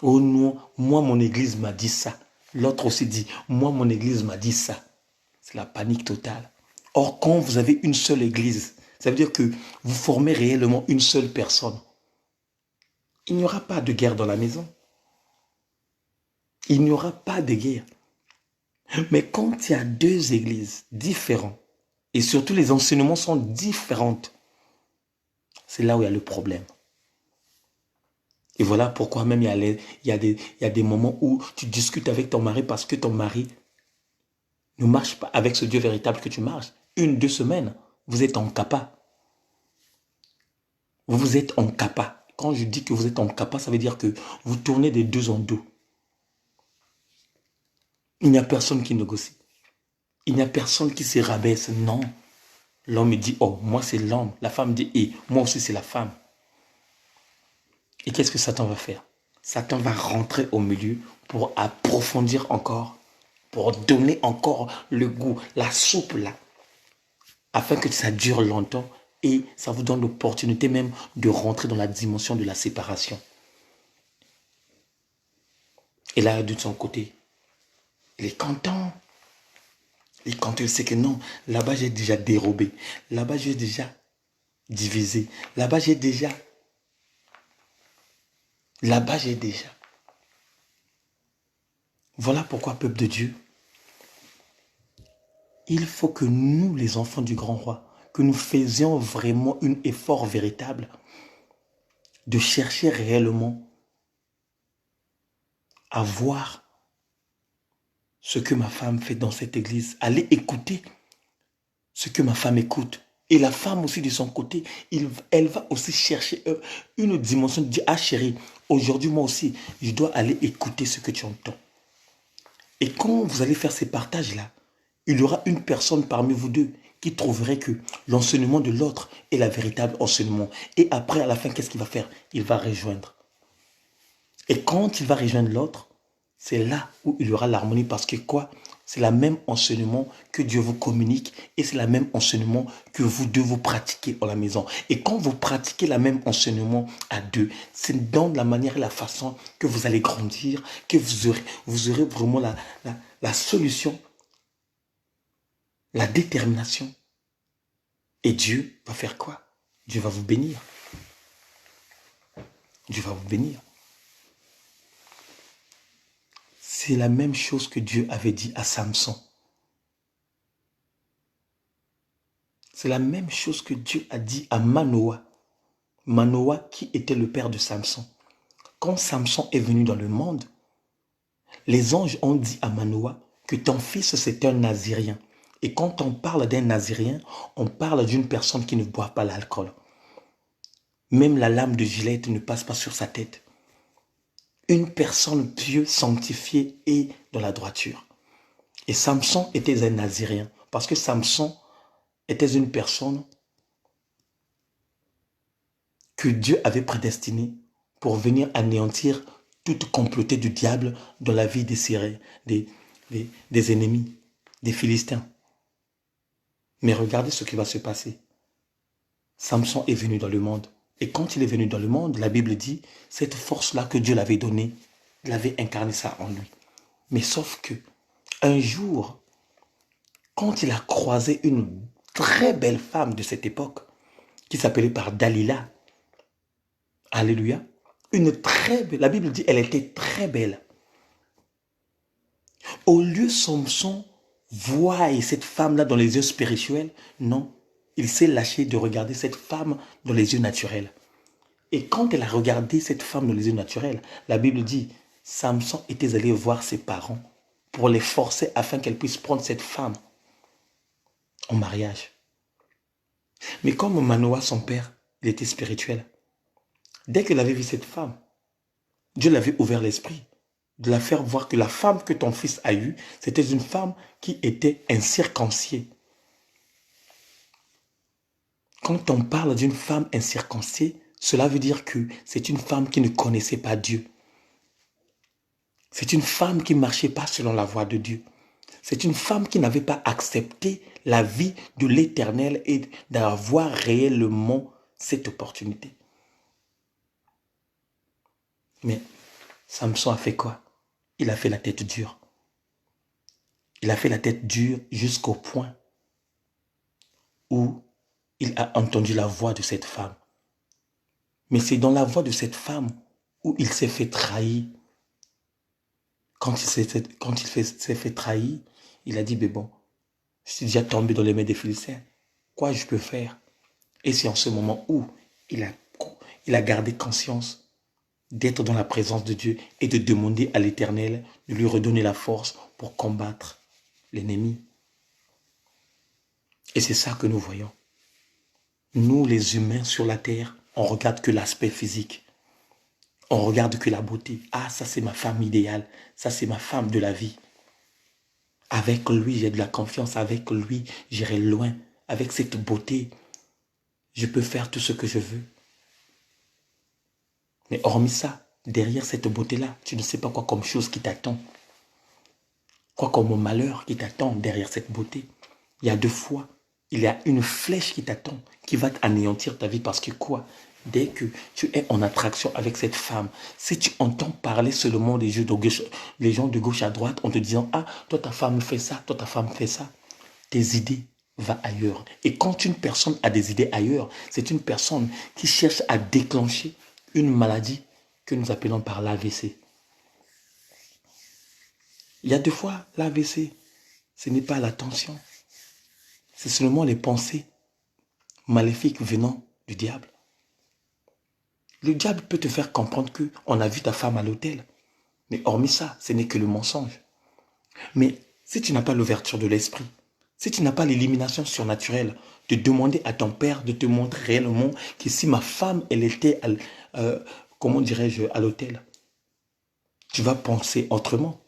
S1: Oh non, moi, mon église m'a dit ça. L'autre aussi dit, moi, mon église m'a dit ça. C'est la panique totale. Or, quand vous avez une seule église, ça veut dire que vous formez réellement une seule personne. Il n'y aura pas de guerre dans la maison. Il n'y aura pas de guerre. Mais quand il y a deux églises différentes, et surtout les enseignements sont différents, c'est là où il y a le problème. Et voilà pourquoi même il y a des moments où tu discutes avec ton mari parce que ton mari ne marche pas avec ce Dieu véritable que tu marches. 1-2 semaines, vous êtes en capa. Vous êtes en capa. Quand je dis que vous êtes en capa, ça veut dire que vous tournez de deux en deux. Il n'y a personne qui négocie. Il n'y a personne qui se rabaisse. Non. L'homme dit, oh, moi c'est l'homme. La femme dit, et moi aussi c'est la femme. Et qu'est-ce que Satan va faire? Satan va rentrer au milieu pour approfondir encore, pour donner encore le goût, la soupe là, afin que ça dure longtemps et ça vous donne l'opportunité même de rentrer dans la dimension de la séparation. Et là, de son côté, il est content. Il est content, il sait que non, là-bas j'ai déjà dérobé, là-bas j'ai déjà divisé, là-bas j'ai déjà, là-bas j'ai déjà. Voilà pourquoi, peuple de Dieu, il faut que nous, les enfants du grand roi, que nous faisions vraiment un effort véritable de chercher réellement à voir ce que ma femme fait dans cette église. Aller écouter ce que ma femme écoute. Et la femme aussi de son côté, elle va aussi chercher une dimension de dire, ah chérie, aujourd'hui moi aussi, je dois aller écouter ce que tu entends. Et quand vous allez faire ces partages-là, il y aura une personne parmi vous deux qui trouverait que l'enseignement de l'autre est la véritable enseignement. Et après, à la fin, qu'est-ce qu'il va faire? Il va rejoindre. Et quand il va rejoindre l'autre, c'est là où il y aura l'harmonie parce que quoi? C'est le même enseignement que Dieu vous communique et c'est le même enseignement que vous deux vous pratiquez à la maison. Et quand vous pratiquez le même enseignement à deux, c'est dans la manière et la façon que vous allez grandir, que vous aurez vraiment la solution, la détermination. Et Dieu va faire quoi? Dieu va vous bénir. Dieu va vous bénir. C'est la même chose que Dieu avait dit à Samson. C'est la même chose que Dieu a dit à Manoah. Manoah qui était le père de Samson. Quand Samson est venu dans le monde, les anges ont dit à Manoah que ton fils c'est un Nazirien. Et quand on parle d'un Nazirien, on parle d'une personne qui ne boit pas l'alcool. Même la lame de Gilette ne passe pas sur sa tête. Une personne pieuse, sanctifiée et dans la droiture. Et Samson était un Nazirien parce que Samson était une personne que Dieu avait prédestinée pour venir anéantir toute comploté du diable dans la vie des Syriens, des ennemis, des Philistins. Mais regardez ce qui va se passer. Samson est venu dans le monde. Et quand il est venu dans le monde, la Bible dit, cette force-là que Dieu l'avait donnée, il avait incarné ça en lui. Mais sauf que, un jour, quand il a croisé une très belle femme de cette époque, qui s'appelait par Dalila, alléluia, une très belle, la Bible dit, elle était très belle. Au lieu Samson voie cette femme-là dans les yeux spirituels, non, il s'est lâché de regarder cette femme dans les yeux naturels. Et quand elle a regardé cette femme dans les yeux naturels, la Bible dit, Samson était allé voir ses parents pour les forcer afin qu'elle puisse prendre cette femme en mariage. Mais comme Manoah, son père, il était spirituel, dès qu'il avait vu cette femme, Dieu l'avait ouvert l'esprit de la faire voir que la femme que ton fils a eue, c'était une femme qui était incirconciée. Quand on parle d'une femme incirconciée, cela veut dire que c'est une femme qui ne connaissait pas Dieu. C'est une femme qui ne marchait pas selon la voie de Dieu. C'est une femme qui n'avait pas accepté la vie de l'Éternel et d'avoir réellement cette opportunité. Mais Samson a fait quoi? Il a fait la tête dure. Il a fait la tête dure jusqu'au point où il a entendu la voix de cette femme. Mais c'est dans la voix de cette femme où il s'est fait trahir. Quand il s'est fait trahir, il a dit, mais bon, je suis déjà tombé dans les mains des Philistins. Quoi je peux faire? Et c'est en ce moment où il a gardé conscience d'être dans la présence de Dieu et de demander à l'Éternel de lui redonner la force pour combattre l'ennemi. Et c'est ça que nous voyons. Nous, les humains sur la terre, on regarde que l'aspect physique. On regarde que la beauté. Ah, ça c'est ma femme idéale. Ça c'est ma femme de la vie. Avec lui, j'ai de la confiance. Avec lui, j'irai loin. avec cette beauté, je peux faire tout ce que je veux. Mais hormis ça, derrière cette beauté-là, tu ne sais pas quoi comme chose qui t'attend. Quoi comme malheur qui t'attend derrière cette beauté. Il y a 2 fois, il y a une flèche qui t'attend, qui va anéantir ta vie parce que quoi? Dès que tu es en attraction avec cette femme, si tu entends parler seulement des les gens de gauche à droite en te disant, ah, toi ta femme fait ça, toi ta femme fait ça, tes idées vont ailleurs. Et quand une personne a des idées ailleurs, c'est une personne qui cherche à déclencher une maladie que nous appelons par l'AVC. Il y a 2 fois l'AVC, ce n'est pas la tension, c'est seulement les pensées maléfiques venant du diable. Le diable peut te faire comprendre qu'on a vu ta femme à l'hôtel. Mais hormis ça, ce n'est que le mensonge. Mais si tu n'as pas l'ouverture de l'esprit, si tu n'as pas l'élimination surnaturelle, de demander à ton père de te montrer réellement que si ma femme, elle était, comment dirais-je, à l'hôtel, tu vas penser autrement.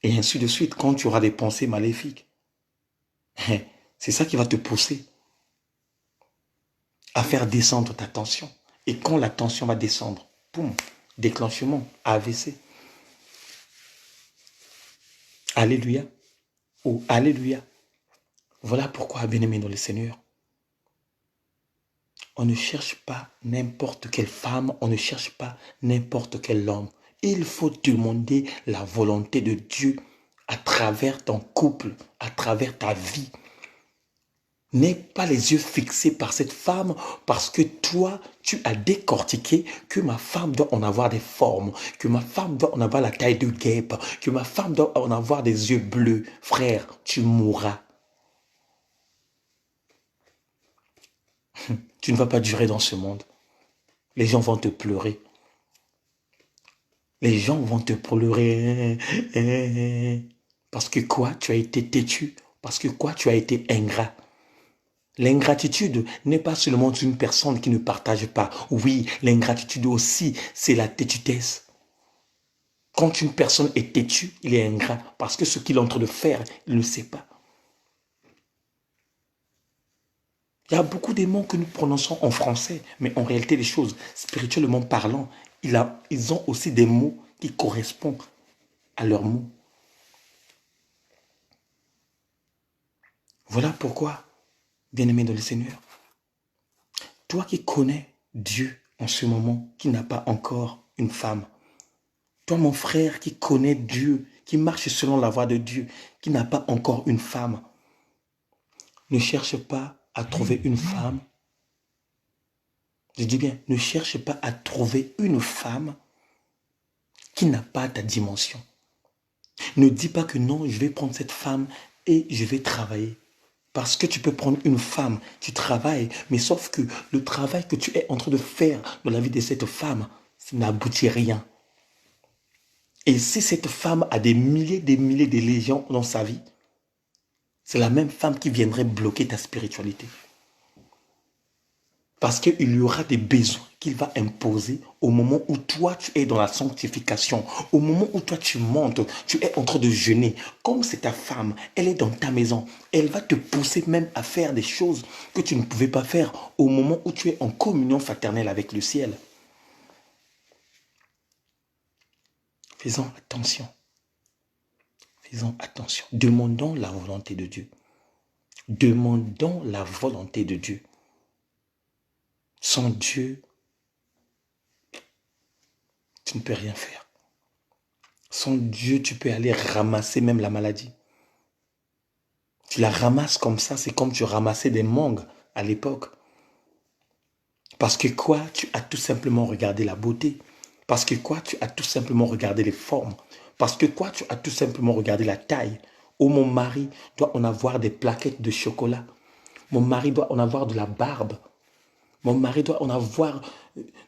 S1: Et ainsi de suite, quand tu auras des pensées maléfiques. C'est ça qui va te pousser à faire descendre ta tension. Et quand la tension va descendre, boum, déclenchement, AVC. Alléluia. Oh, alléluia. Voilà pourquoi, bien-aimé dans le Seigneur, on ne cherche pas n'importe quelle femme, on ne cherche pas n'importe quel homme. Il faut demander la volonté de Dieu à travers ton couple, à travers ta vie. N'aie pas les yeux fixés par cette femme parce que toi, tu as décortiqué que ma femme doit en avoir des formes, que ma femme doit en avoir la taille de guêpe, que ma femme doit en avoir des yeux bleus. Frère, tu mourras. Tu ne vas pas durer dans ce monde. Les gens vont te pleurer. Les gens vont te pleurer. Parce que quoi? Tu as été têtu. Parce que quoi? Tu as été ingrat. L'ingratitude n'est pas seulement une personne qui ne partage pas. Oui, l'ingratitude aussi, c'est la têtutesse. Quand une personne est têtue, il est ingrat parce que ce qu'il est en train de faire, il ne sait pas. Il y a beaucoup de mots que nous prononçons en français, mais en réalité, les choses, spirituellement parlant, ils ont aussi des mots qui correspondent à leurs mots. Voilà pourquoi, bien-aimé dans le Seigneur, toi qui connais Dieu en ce moment, qui n'a pas encore une femme, toi mon frère qui connais Dieu, qui marche selon la voie de Dieu, qui n'a pas encore une femme, ne cherche pas à trouver une femme. Je dis bien, ne cherche pas à trouver une femme qui n'a pas ta dimension. Ne dis pas que non, je vais prendre cette femme et je vais travailler. Parce que tu peux prendre une femme, tu travailles, mais sauf que le travail que tu es en train de faire dans la vie de cette femme, ça n'aboutit à rien. Et si cette femme a des milliers de légions dans sa vie, c'est la même femme qui viendrait bloquer ta spiritualité. Parce qu'il y aura des besoins qu'il va imposer au moment où toi tu es dans la sanctification, au moment où toi tu montes, tu es en train de jeûner. Comme c'est ta femme, elle est dans ta maison, elle va te pousser même à faire des choses que tu ne pouvais pas faire au moment où tu es en communion fraternelle avec le ciel. Faisons attention. Faisons attention. Demandons la volonté de Dieu. Demandons la volonté de Dieu. Sans Dieu, tu ne peux rien faire. Sans Dieu, tu peux aller ramasser même la maladie. Tu la ramasses comme ça, c'est comme tu ramassais des mangues à l'époque. Parce que quoi? Tu as tout simplement regardé la beauté. Parce que quoi? Tu as tout simplement regardé les formes. Parce que quoi? Tu as tout simplement regardé la taille. Oh, mon mari doit en avoir des plaquettes de chocolat. Mon mari doit en avoir de la barbe. Mon mari doit en avoir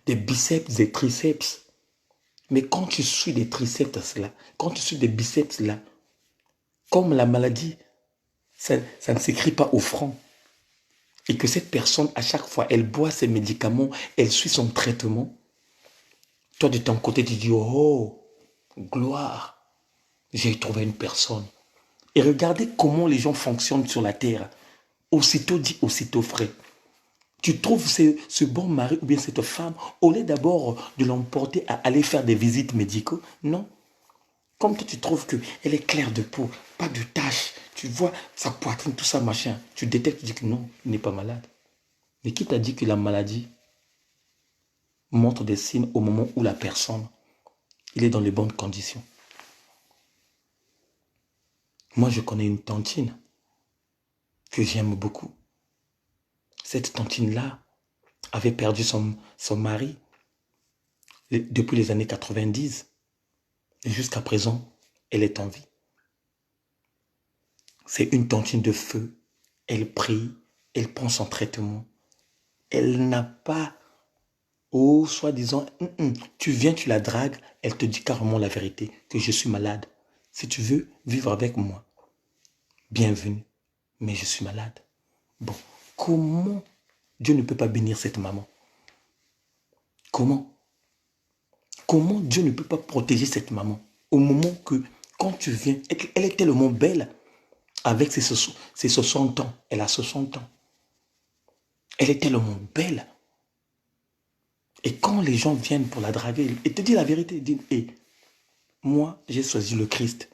S1: des biceps, des triceps. Mais quand tu suis des triceps là, quand tu suis des biceps là, comme la maladie, ça ne s'écrit pas au front. Et que cette personne, à chaque fois, elle boit ses médicaments, elle suit son traitement. Toi, de ton côté, tu dis, oh, gloire, j'ai trouvé une personne. Et regardez comment les gens fonctionnent sur la terre. aussitôt dit, aussitôt fait. Tu trouves ce bon mari ou bien cette femme, au lieu d'abord de l'emporter à aller faire des visites médicaux, non. Comme toi, tu trouves qu'elle est claire de peau, pas de taches, tu vois sa poitrine, tout ça, machin. Tu détectes, tu dis que non, il n'est pas malade. Mais qui t'a dit que la maladie montre des signes au moment où la personne, il est dans les bonnes conditions? Moi, je connais une tantine que j'aime beaucoup. Cette tantine-là avait perdu son mari depuis les années 90. Et jusqu'à présent, elle est en vie. C'est une tantine de feu. Elle prie, elle prend son traitement. Elle n'a pas, oh, soi-disant, tu viens, tu la dragues, elle te dit carrément la vérité, que je suis malade. Si tu veux vivre avec moi, bienvenue, mais je suis malade. Bon, comment Dieu ne peut pas bénir cette maman? Comment Dieu ne peut pas protéger cette maman au moment que, quand tu viens, elle est tellement belle avec ses 60 ans. Elle a 60 ans. Elle est tellement belle. Et quand les gens viennent pour la draguer, elle te dit la vérité. Elle dit, hey, moi, j'ai choisi le Christ.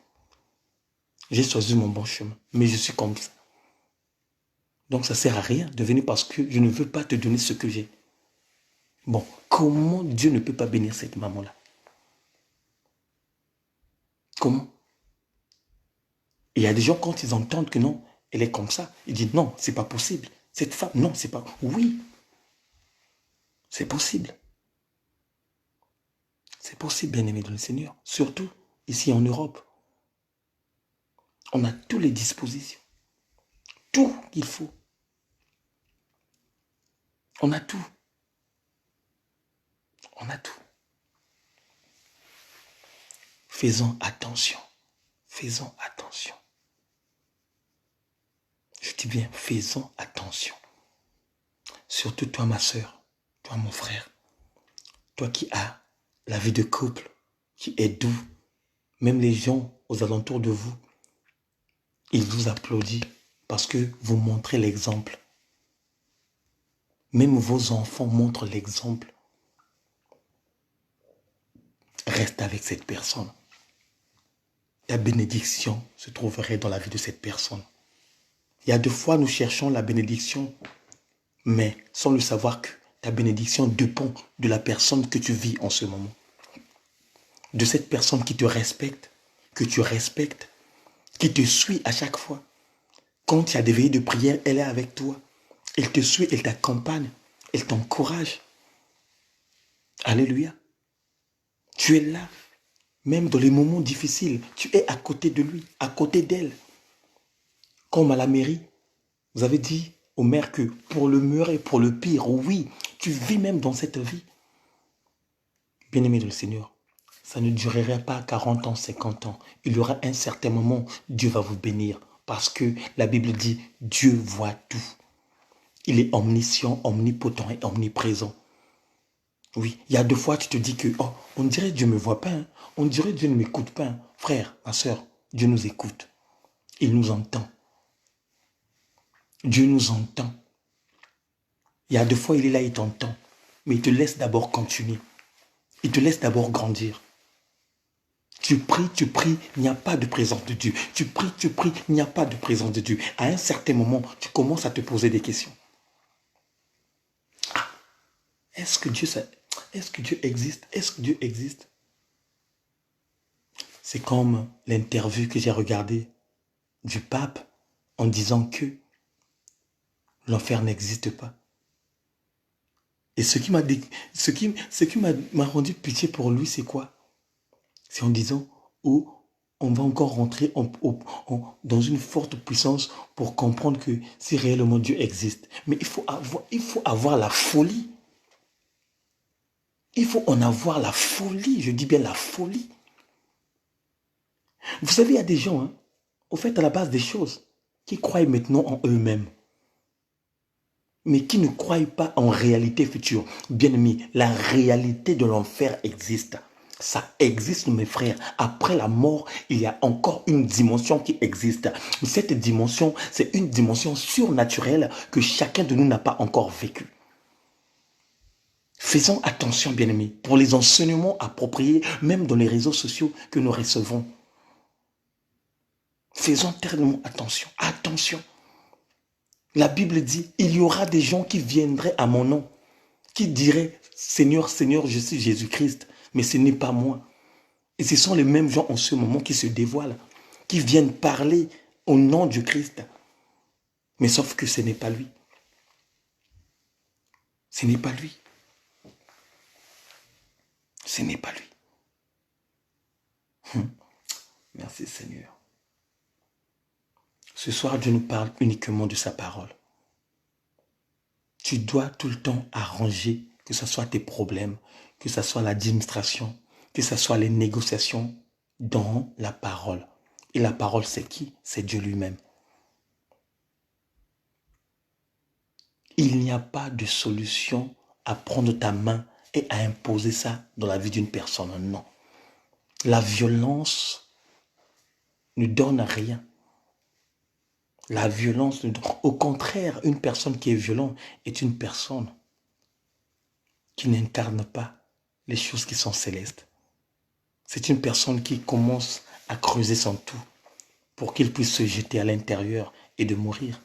S1: J'ai choisi mon bon chemin. Mais je suis comme ça. Donc ça ne sert à rien de venir parce que je ne veux pas te donner ce que j'ai. Bon, comment Dieu ne peut pas bénir cette maman-là? Comment? Il y a des gens, quand ils entendent que non, elle est comme ça, ils disent non, c'est pas possible. Cette femme, non, c'est pas... Oui, c'est possible. C'est possible, bien-aimé dans le Seigneur. Surtout ici en Europe. On a toutes les dispositions. Tout qu'il faut. On a tout. On a tout. Faisons attention. Faisons attention. Je dis bien, faisons attention. Surtout toi, ma soeur, toi, mon frère, toi qui as la vie de couple, qui est doux, même les gens aux alentours de vous, ils vous applaudissent parce que vous montrez l'exemple. Même vos enfants montrent l'exemple. Reste avec cette personne. Ta bénédiction se trouverait dans la vie de cette personne. Il y a des fois, nous cherchons la bénédiction, mais sans le savoir que ta bénédiction dépend de la personne que tu vis en ce moment. De cette personne qui te respecte, que tu respectes, qui te suit à chaque fois. Quand il y a des veillées de prière, elle est avec toi. Elle te suit, elle t'accompagne, elle t'encourage. Alléluia. Tu es là. Même dans les moments difficiles, tu es à côté de lui, à côté d'elle. Comme à la mairie, vous avez dit au maire que pour le meilleur et pour le pire, oui, tu vis même dans cette vie. Bien-aimé de le Seigneur, ça ne durerait pas 40 ans, 50 ans. Il y aura un certain moment, Dieu va vous bénir. Parce que la Bible dit, Dieu voit tout. Il est omniscient, omnipotent et omniprésent. Oui, il y a deux fois, tu te dis que, oh, on dirait Dieu ne me voit pas. Hein. On dirait Dieu ne m'écoute pas. Hein. Frère, ma soeur, Dieu nous écoute. Il nous entend. Dieu nous entend. Il y a deux fois, il est là, il t'entend. Mais il te laisse d'abord continuer. Il te laisse d'abord grandir. Tu pries, il n'y a pas de présence de Dieu. Tu pries, il n'y a pas de présence de Dieu. À un certain moment, tu commences à te poser des questions. Ah, est-ce que Dieu existe? Est-ce que Dieu existe? C'est comme l'interview que j'ai regardée du pape en disant que l'enfer n'existe pas. Et ce qui m'a rendu pitié pour lui, c'est quoi? C'est en disant, oh, on va encore rentrer dans une forte puissance pour comprendre que si réellement Dieu existe. Mais il faut avoir la folie. Il faut en avoir la folie. Je dis bien la folie. Vous savez, il y a des gens, hein, au fait, à la base des choses, qui croient maintenant en eux-mêmes. Mais qui ne croient pas en réalité future. Bien aimé, la réalité de l'enfer existe. Ça existe, mes frères. Après la mort, il y a encore une dimension qui existe. Cette dimension, c'est une dimension surnaturelle que chacun de nous n'a pas encore vécue. Faisons attention, bien-aimés, pour les enseignements appropriés, même dans les réseaux sociaux que nous recevons. Faisons tellement attention. Attention. La Bible dit, il y aura des gens qui viendraient à mon nom, qui diraient, Seigneur, Seigneur, je suis Jésus-Christ, mais ce n'est pas moi. Et ce sont les mêmes gens en ce moment qui se dévoilent, qui viennent parler au nom du Christ. Mais sauf que ce n'est pas lui. Ce n'est pas lui. Ce n'est pas lui. Merci Seigneur. Ce soir, Dieu nous parle uniquement de sa parole. Tu dois tout le temps arranger, que ce soit tes problèmes, que ce soit l'administration, que ce soit les négociations, dans la parole. Et la parole, c'est qui? C'est Dieu lui-même. Il n'y a pas de solution à prendre ta main et à imposer ça dans la vie d'une personne. Non. La violence ne donne rien. La violence ne donne... Au contraire, une personne qui est violente est une personne qui n'incarne pas les choses qui sont célestes. C'est une personne qui commence à creuser son tout pour qu'il puisse se jeter à l'intérieur et de mourir.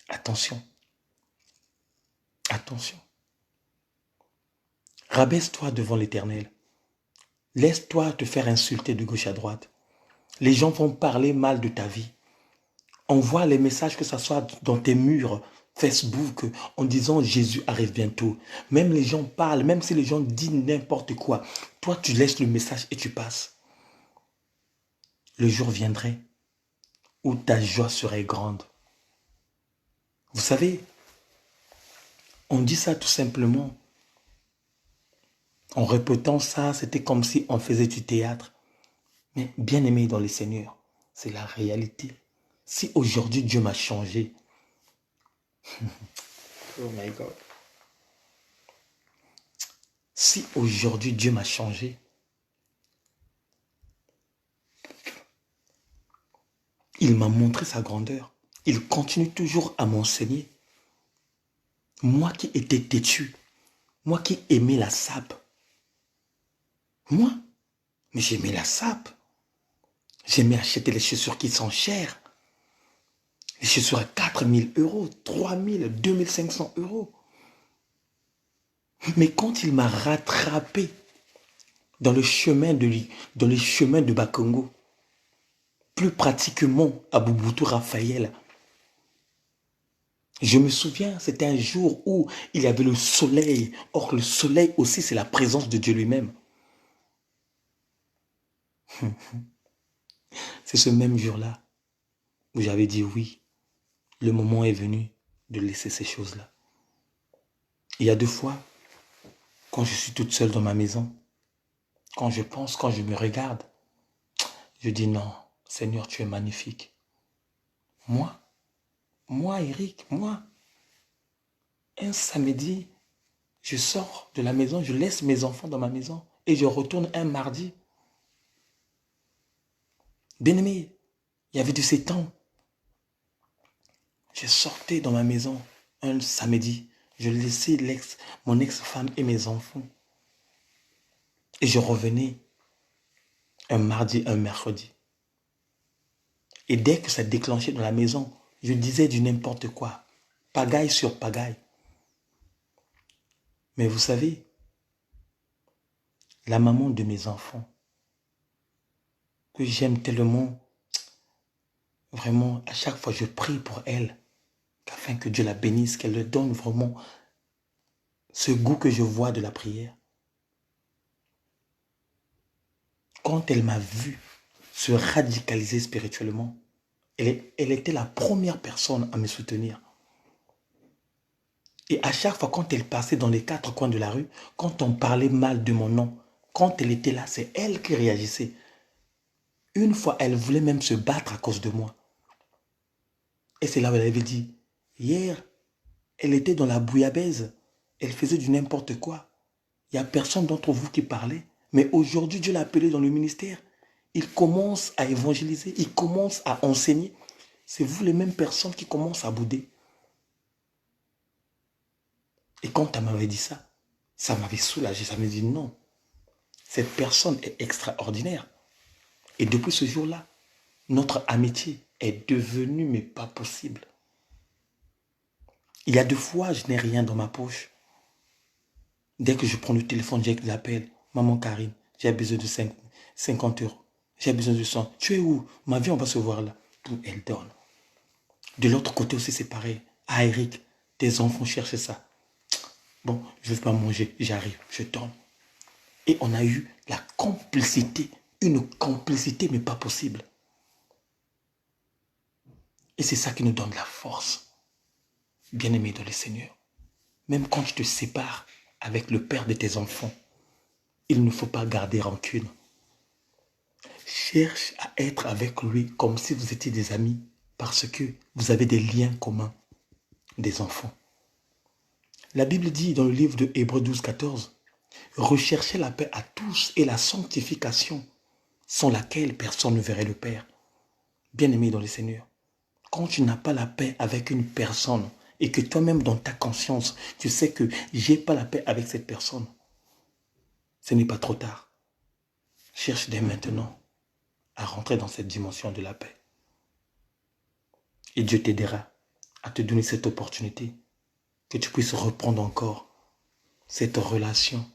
S1: Attention. Attention. Rabaisse-toi devant l'Éternel. Laisse-toi te faire insulter de gauche à droite. Les gens vont parler mal de ta vie. Envoie les messages, que ce soit dans tes murs Facebook, en disant Jésus arrive bientôt. Même les gens parlent, même si les gens disent n'importe quoi. Toi, tu laisses le message et tu passes. Le jour viendrait où ta joie serait grande. Vous savez, on dit ça tout simplement. En répétant ça, c'était comme si on faisait du théâtre. Mais bien aimé dans le Seigneur, c'est la réalité. Si aujourd'hui Dieu m'a changé, oh my God. Si aujourd'hui Dieu m'a changé, il m'a montré sa grandeur. Il continue toujours à m'enseigner. Moi qui étais têtu, moi qui aimais la sape, moi, mais j'aimais la sape. J'aimais acheter les chaussures qui sont chères. Les chaussures à 4 000 €, 3 000, 2 500 €. Mais quand il m'a rattrapé dans le chemin de Bakongo, plus pratiquement à Bouboutou Raphaël, je me souviens, c'était un jour où il y avait le soleil. Or, le soleil aussi, c'est la présence de Dieu lui-même. C'est ce même jour-là où j'avais dit oui, le moment est venu de laisser ces choses-là. Il y a 2 fois, quand je suis toute seule dans ma maison, quand je me regarde, je dis non, Seigneur, tu es magnifique. Moi, Eric, un samedi, je sors de la maison, je laisse mes enfants dans ma maison et je retourne un mardi. Bien-aimé, il y avait de ces temps. Je sortais dans ma maison un samedi, je laissais mon ex-femme et mes enfants. Et je revenais un mardi, un mercredi. Et dès que ça déclenchait dans la maison, je disais du n'importe quoi. Pagaille sur pagaille. Mais vous savez, la maman de mes enfants, que j'aime tellement, vraiment, à chaque fois je prie pour elle, afin que Dieu la bénisse, qu'elle lui donne vraiment ce goût que je vois de la prière. Quand elle m'a vu se radicaliser spirituellement, elle était la première personne à me soutenir. Et à chaque fois, quand elle passait dans les 4 coins de la rue, quand on parlait mal de mon nom, quand elle était là, c'est elle qui réagissait. Une fois, elle voulait même se battre à cause de moi. Et c'est là où elle avait dit, hier, elle était dans la bouillabaisse. Elle faisait du n'importe quoi. Il n'y a personne d'entre vous qui parlait. Mais aujourd'hui, Dieu l'a appelé dans le ministère. Il commence à évangéliser. Il commence à enseigner. C'est vous les mêmes personnes qui commencent à bouder. Et quand elle m'avait dit ça, ça m'avait soulagé. Ça m'a dit non. Cette personne est extraordinaire. Et depuis ce jour-là, notre amitié est devenue, mais pas possible. Il y a 2 fois, je n'ai rien dans ma poche. Dès que je prends le téléphone, j'ai l'appel. Maman Karine, j'ai besoin de 50 euros. J'ai besoin de 100. Tu es où? Ma vie, on va se voir là. Tout, elle donne. De l'autre côté aussi, c'est pareil. Ah, Eric, tes enfants cherchent ça. Bon, je ne veux pas manger. J'arrive, je donne. Et on a eu la complicité. Une complicité, mais pas possible. Et c'est ça qui nous donne la force. Bien-aimé dans le Seigneur. Même quand tu te sépares avec le père de tes enfants, il ne faut pas garder rancune. Cherche à être avec lui comme si vous étiez des amis parce que vous avez des liens communs, des enfants. La Bible dit dans le livre de Hébreux 12, 14, « Recherchez la paix à tous et la sanctification, sans laquelle personne ne verrait le Père. » Bien-aimé dans le Seigneur, quand tu n'as pas la paix avec une personne et que toi-même dans ta conscience, tu sais que j'ai pas la paix avec cette personne, ce n'est pas trop tard. Cherche dès maintenant à rentrer dans cette dimension de la paix. Et Dieu t'aidera à te donner cette opportunité, que tu puisses reprendre encore cette relation,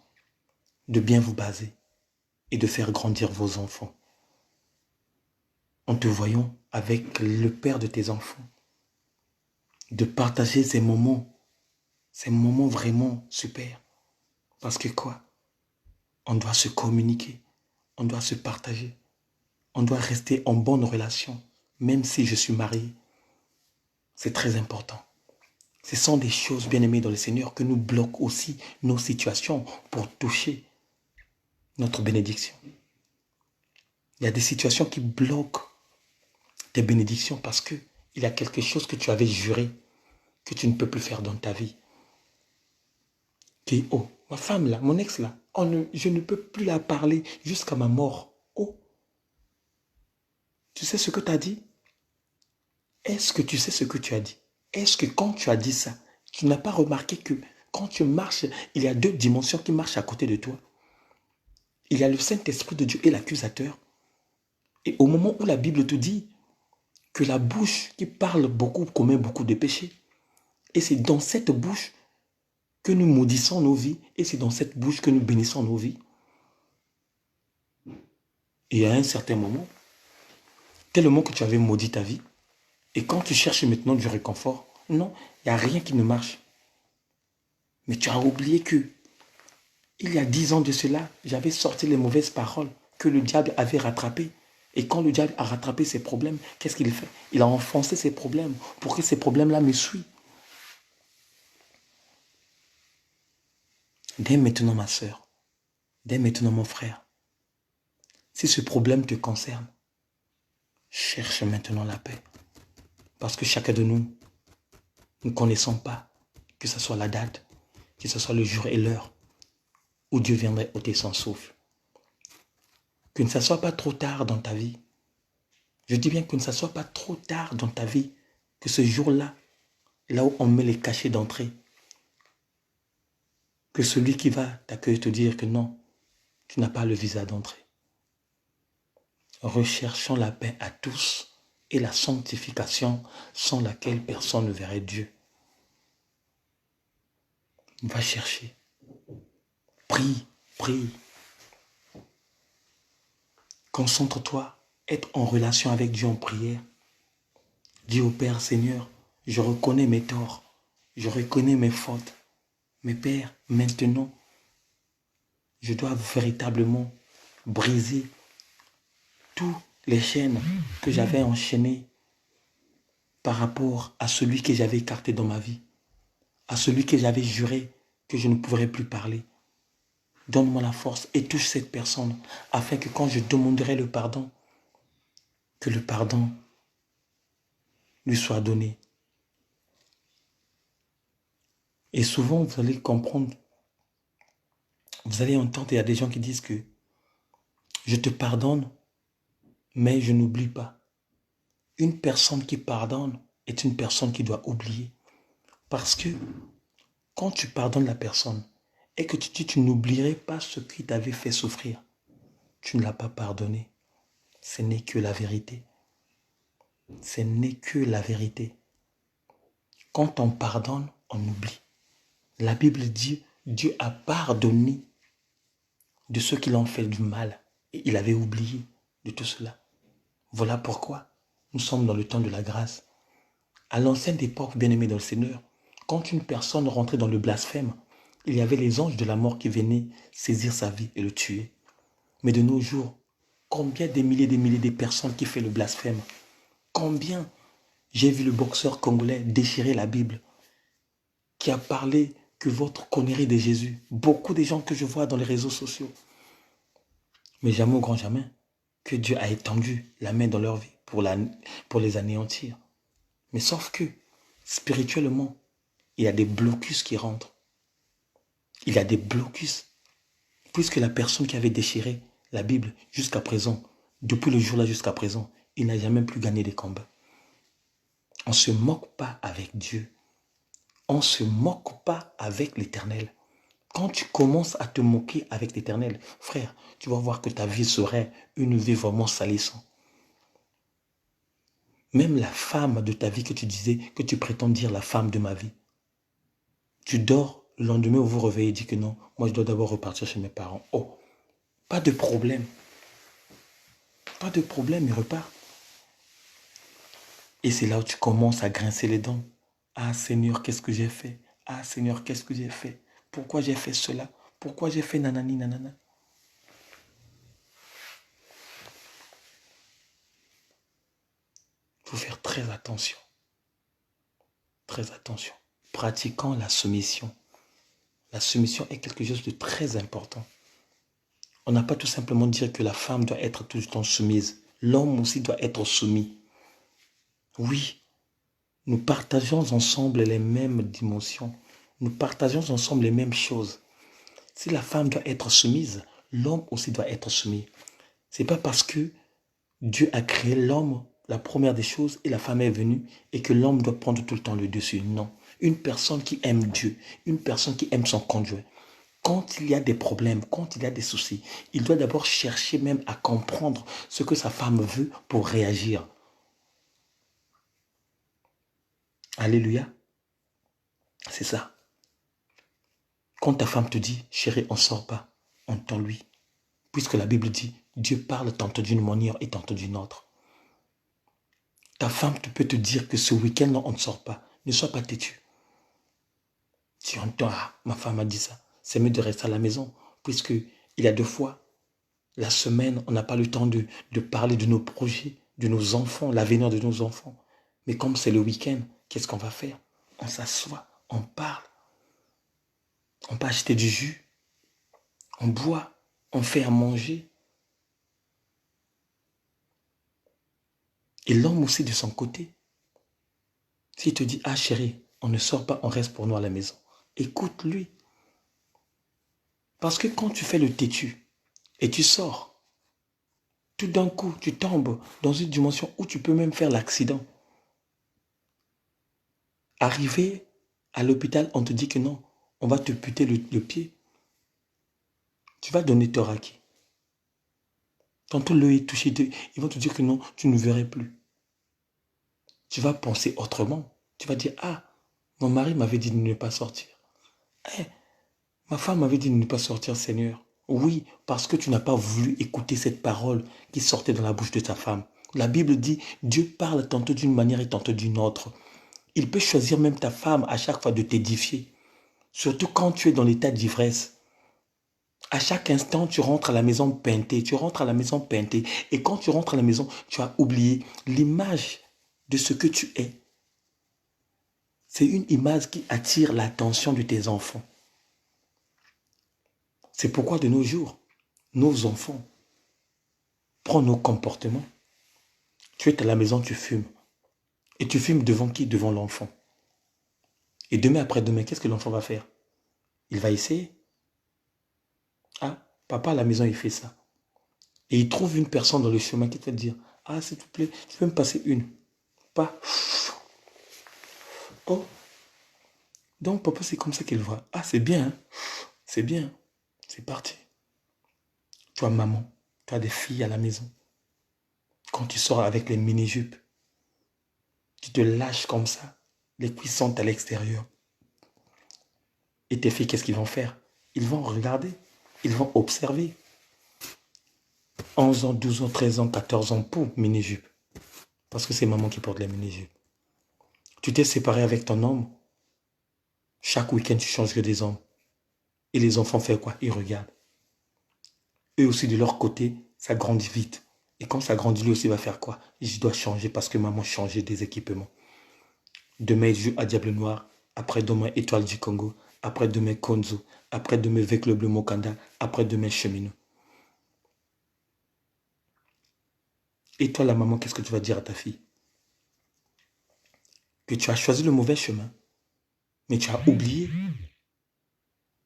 S1: de bien vous baser et de faire grandir vos enfants. En te voyant avec le père de tes enfants, de partager ces moments vraiment super. Parce que quoi? On doit se communiquer, on doit se partager, on doit rester en bonne relation, même si je suis marié. C'est très important. Ce sont des choses, bien aimées dans le Seigneur, que nous bloquent aussi nos situations pour toucher notre bénédiction. Il y a des situations qui bloquent tes bénédictions parce qu'il y a quelque chose que tu avais juré que tu ne peux plus faire dans ta vie. Qui est, oh, ma femme là, mon ex là, je ne peux plus la parler jusqu'à ma mort. Oh, tu sais ce que tu as dit? Est-ce que tu sais ce que tu as dit? Est-ce que quand tu as dit ça, tu n'as pas remarqué que quand tu marches, il y a 2 dimensions qui marchent à côté de toi? Il y a le Saint-Esprit de Dieu et l'accusateur. Et au moment où la Bible te dit que la bouche qui parle beaucoup commet beaucoup de péchés, et c'est dans cette bouche que nous maudissons nos vies, et c'est dans cette bouche que nous bénissons nos vies. Et à un certain moment, tellement que tu avais maudit ta vie, et quand tu cherches maintenant du réconfort, non, il n'y a rien qui ne marche. Mais tu as oublié que il y a 10 ans de cela, j'avais sorti les mauvaises paroles que le diable avait rattrapées. Et quand le diable a rattrapé ses problèmes, qu'est-ce qu'il fait? Il a enfoncé ses problèmes pour que ces problèmes-là me suivent. Dès maintenant, ma soeur, dès maintenant, mon frère, si ce problème te concerne, cherche maintenant la paix. Parce que chacun de nous, nous ne connaissons pas, que ce soit la date, que ce soit le jour et l'heure, où Dieu viendrait ôter son souffle. Que ne soit pas trop tard dans ta vie. Je dis bien que ne soit pas trop tard dans ta vie, que ce jour-là, là où on met les cachets d'entrée, que celui qui va t'accueillir te dire que non, tu n'as pas le visa d'entrée. Recherchons la paix à tous et la sanctification sans laquelle personne ne verrait Dieu. Va chercher. Prie, prie. Concentre-toi. Être en relation avec Dieu en prière. Dis au Père, Seigneur, je reconnais mes torts. Je reconnais mes fautes. Mais Père, maintenant, je dois véritablement briser toutes les chaînes que j'avais enchaînées par rapport à celui que j'avais écarté dans ma vie, à celui que j'avais juré que je ne pourrais plus parler. Donne-moi la force et touche cette personne afin que quand je demanderai le pardon, que le pardon lui soit donné. Et souvent, vous allez comprendre, Vous allez entendre, il y a des gens qui disent que je te pardonne, mais je n'oublie pas. Une personne qui pardonne est une personne qui doit oublier. Parce que quand tu pardonnes la personne et que tu dis tu n'oublierais pas ce qui t'avait fait souffrir, tu ne l'as pas pardonné. Ce n'est que la vérité. Ce n'est que la vérité. Quand on pardonne, on oublie. La Bible dit, Dieu a pardonné de ceux qui l'ont fait du mal. Et il avait oublié de tout cela. Voilà pourquoi nous sommes dans le temps de la grâce. À l'ancienne époque, bien-aimés dans le Seigneur, quand une personne rentrait dans le blasphème, il y avait les anges de la mort qui venaient saisir sa vie et le tuer. Mais de nos jours, combien des milliers de personnes qui font le blasphème? Combien? J'ai vu le boxeur congolais déchirer la Bible, qui a parlé que votre connerie de Jésus. Beaucoup de gens que je vois dans les réseaux sociaux. Mais jamais au grand jamais que Dieu a étendu la main dans leur vie pour les anéantir. Mais sauf que, spirituellement, il y a des blocus qui rentrent. Il y a des blocus. Puisque la personne qui avait déchiré la Bible jusqu'à présent, depuis le jour-là jusqu'à présent, il n'a jamais plus gagné des combats. On ne se moque pas avec Dieu. On ne se moque pas avec l'Éternel. Quand tu commences à te moquer avec l'Éternel, frère, tu vas voir que ta vie serait une vie vraiment salissante. Même la femme de ta vie que tu disais, que tu prétends dire la femme de ma vie. Tu dors, le lendemain vous vous réveillez et dites que non, moi je dois d'abord repartir chez mes parents. Oh, pas de problème. Pas de problème, il repart. Et c'est là où tu commences à grincer les dents. Ah Seigneur, qu'est-ce que j'ai fait? Ah Seigneur, qu'est-ce que j'ai fait? Pourquoi j'ai fait cela? Pourquoi j'ai fait nanani nanana? Il faut faire très attention. Très attention. Pratiquant la soumission. La soumission est quelque chose de très important. On n'a pas tout simplement dire que la femme doit être tout le temps soumise. L'homme aussi doit être soumis. Oui, nous partageons ensemble les mêmes dimensions. Nous partageons ensemble les mêmes choses. Si la femme doit être soumise, l'homme aussi doit être soumis. Ce n'est pas parce que Dieu a créé l'homme, la première des choses, et la femme est venue, et que l'homme doit prendre tout le temps le dessus. Non. Une personne qui aime Dieu, une personne qui aime son conjoint, quand il y a des problèmes, quand il y a des soucis, il doit d'abord chercher même à comprendre ce que sa femme veut pour réagir. Alléluia. C'est ça. Quand ta femme te dit, chérie, on ne sort pas, entends-lui. Puisque la Bible dit, Dieu parle tantôt d'une manière et tantôt d'une autre. Ta femme peut te dire que ce week-end, non, on ne sort pas. Ne sois pas têtu. Si on entend, ah, ma femme a dit ça, c'est mieux de rester à la maison. Puisque il y a 2 fois, la semaine, on n'a pas le temps de parler de nos projets, de nos enfants, l'avenir de nos enfants. Mais comme c'est le week-end, qu'est-ce qu'on va faire? On s'assoit, on parle. On peut acheter du jus, on boit, on fait à manger. Et l'homme aussi de son côté, s'il te dit, ah chérie, on ne sort pas, on reste pour nous à la maison. Écoute-lui. Parce que quand tu fais le têtu et tu sors, tout d'un coup, tu tombes dans une dimension où tu peux même faire l'accident. Arrivé à l'hôpital, on te dit que non, on va te puter le pied. Tu vas donner tort à qui? Tantôt l'œil est touché, ils vont te dire que non, tu ne verrais plus. Tu vas penser autrement. Tu vas dire, ah, mon mari m'avait dit de ne pas sortir. Eh, ma femme m'avait dit de ne pas sortir, Seigneur. Oui, parce que tu n'as pas voulu écouter cette parole qui sortait dans la bouche de ta femme. La Bible dit, Dieu parle tantôt d'une manière et tantôt d'une autre. Il peut choisir même ta femme à chaque fois de t'édifier. Surtout quand tu es dans l'état d'ivresse. À chaque instant, tu rentres à la maison peinté, tu rentres à la maison peinté. Et quand tu rentres à la maison, tu as oublié l'image de ce que tu es. C'est une image qui attire l'attention de tes enfants. C'est pourquoi de nos jours, nos enfants prennent nos comportements. Tu es à la maison, tu fumes. Et tu fumes devant qui? Devant l'enfant. Et demain après-demain, qu'est-ce que l'enfant va faire? Il va essayer. Ah, papa à la maison, il fait ça. Et il trouve une personne dans le chemin qui te dire, ah, s'il te plaît, tu peux me passer une. Pas. Oh, donc papa, c'est comme ça qu'il voit. Ah, c'est bien, hein? C'est bien. C'est parti. Tu as maman, tu as des filles à la maison. Quand tu sors avec les mini-jupes, tu te lâches comme ça. Les cuisses sont à l'extérieur. Et tes filles, qu'est-ce qu'ils vont faire? Ils vont regarder. Ils vont observer. 11 ans, 12 ans, 13 ans, 14 ans pour mini-jupe. Parce que c'est maman qui porte les mini-jupes. Tu t'es séparé avec ton homme. Chaque week-end, tu changes que des hommes. Et les enfants font quoi? Ils regardent. Eux aussi, de leur côté, ça grandit vite. Et quand ça grandit, lui aussi va faire quoi? Je dois changer parce que maman changeait des équipements. Demain, il joue à Diable Noir. Après-demain, Étoile du Congo. Après-demain, Konzo. Après-demain, Avec le Bleu Mokanda. Après-demain, Cheminot. Et toi, la maman, qu'est-ce que tu vas dire à ta fille? Que tu as choisi le mauvais chemin. Mais tu as oublié.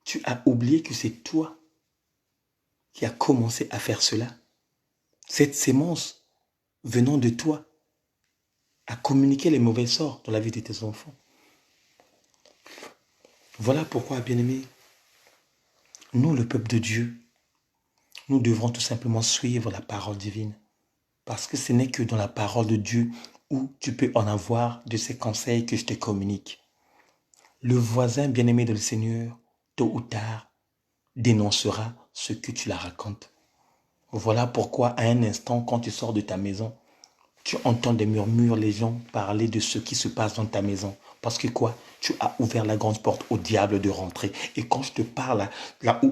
S1: Tu as oublié que c'est toi qui as commencé à faire cela. Cette sémence venant de toi a communiqué les mauvais sorts dans la vie de tes enfants. Voilà pourquoi, bien-aimés, nous, le peuple de Dieu, nous devrons tout simplement suivre la parole divine. Parce que ce n'est que dans la parole de Dieu où tu peux en avoir de ces conseils que je te communique. Le voisin bien-aimé de le Seigneur, tôt ou tard, dénoncera ce que tu la racontes. Voilà pourquoi à un instant, quand tu sors de ta maison, tu entends des murmures, les gens parler de ce qui se passe dans ta maison. Parce que quoi? Tu as ouvert la grande porte au diable de rentrer. Et quand je te parle,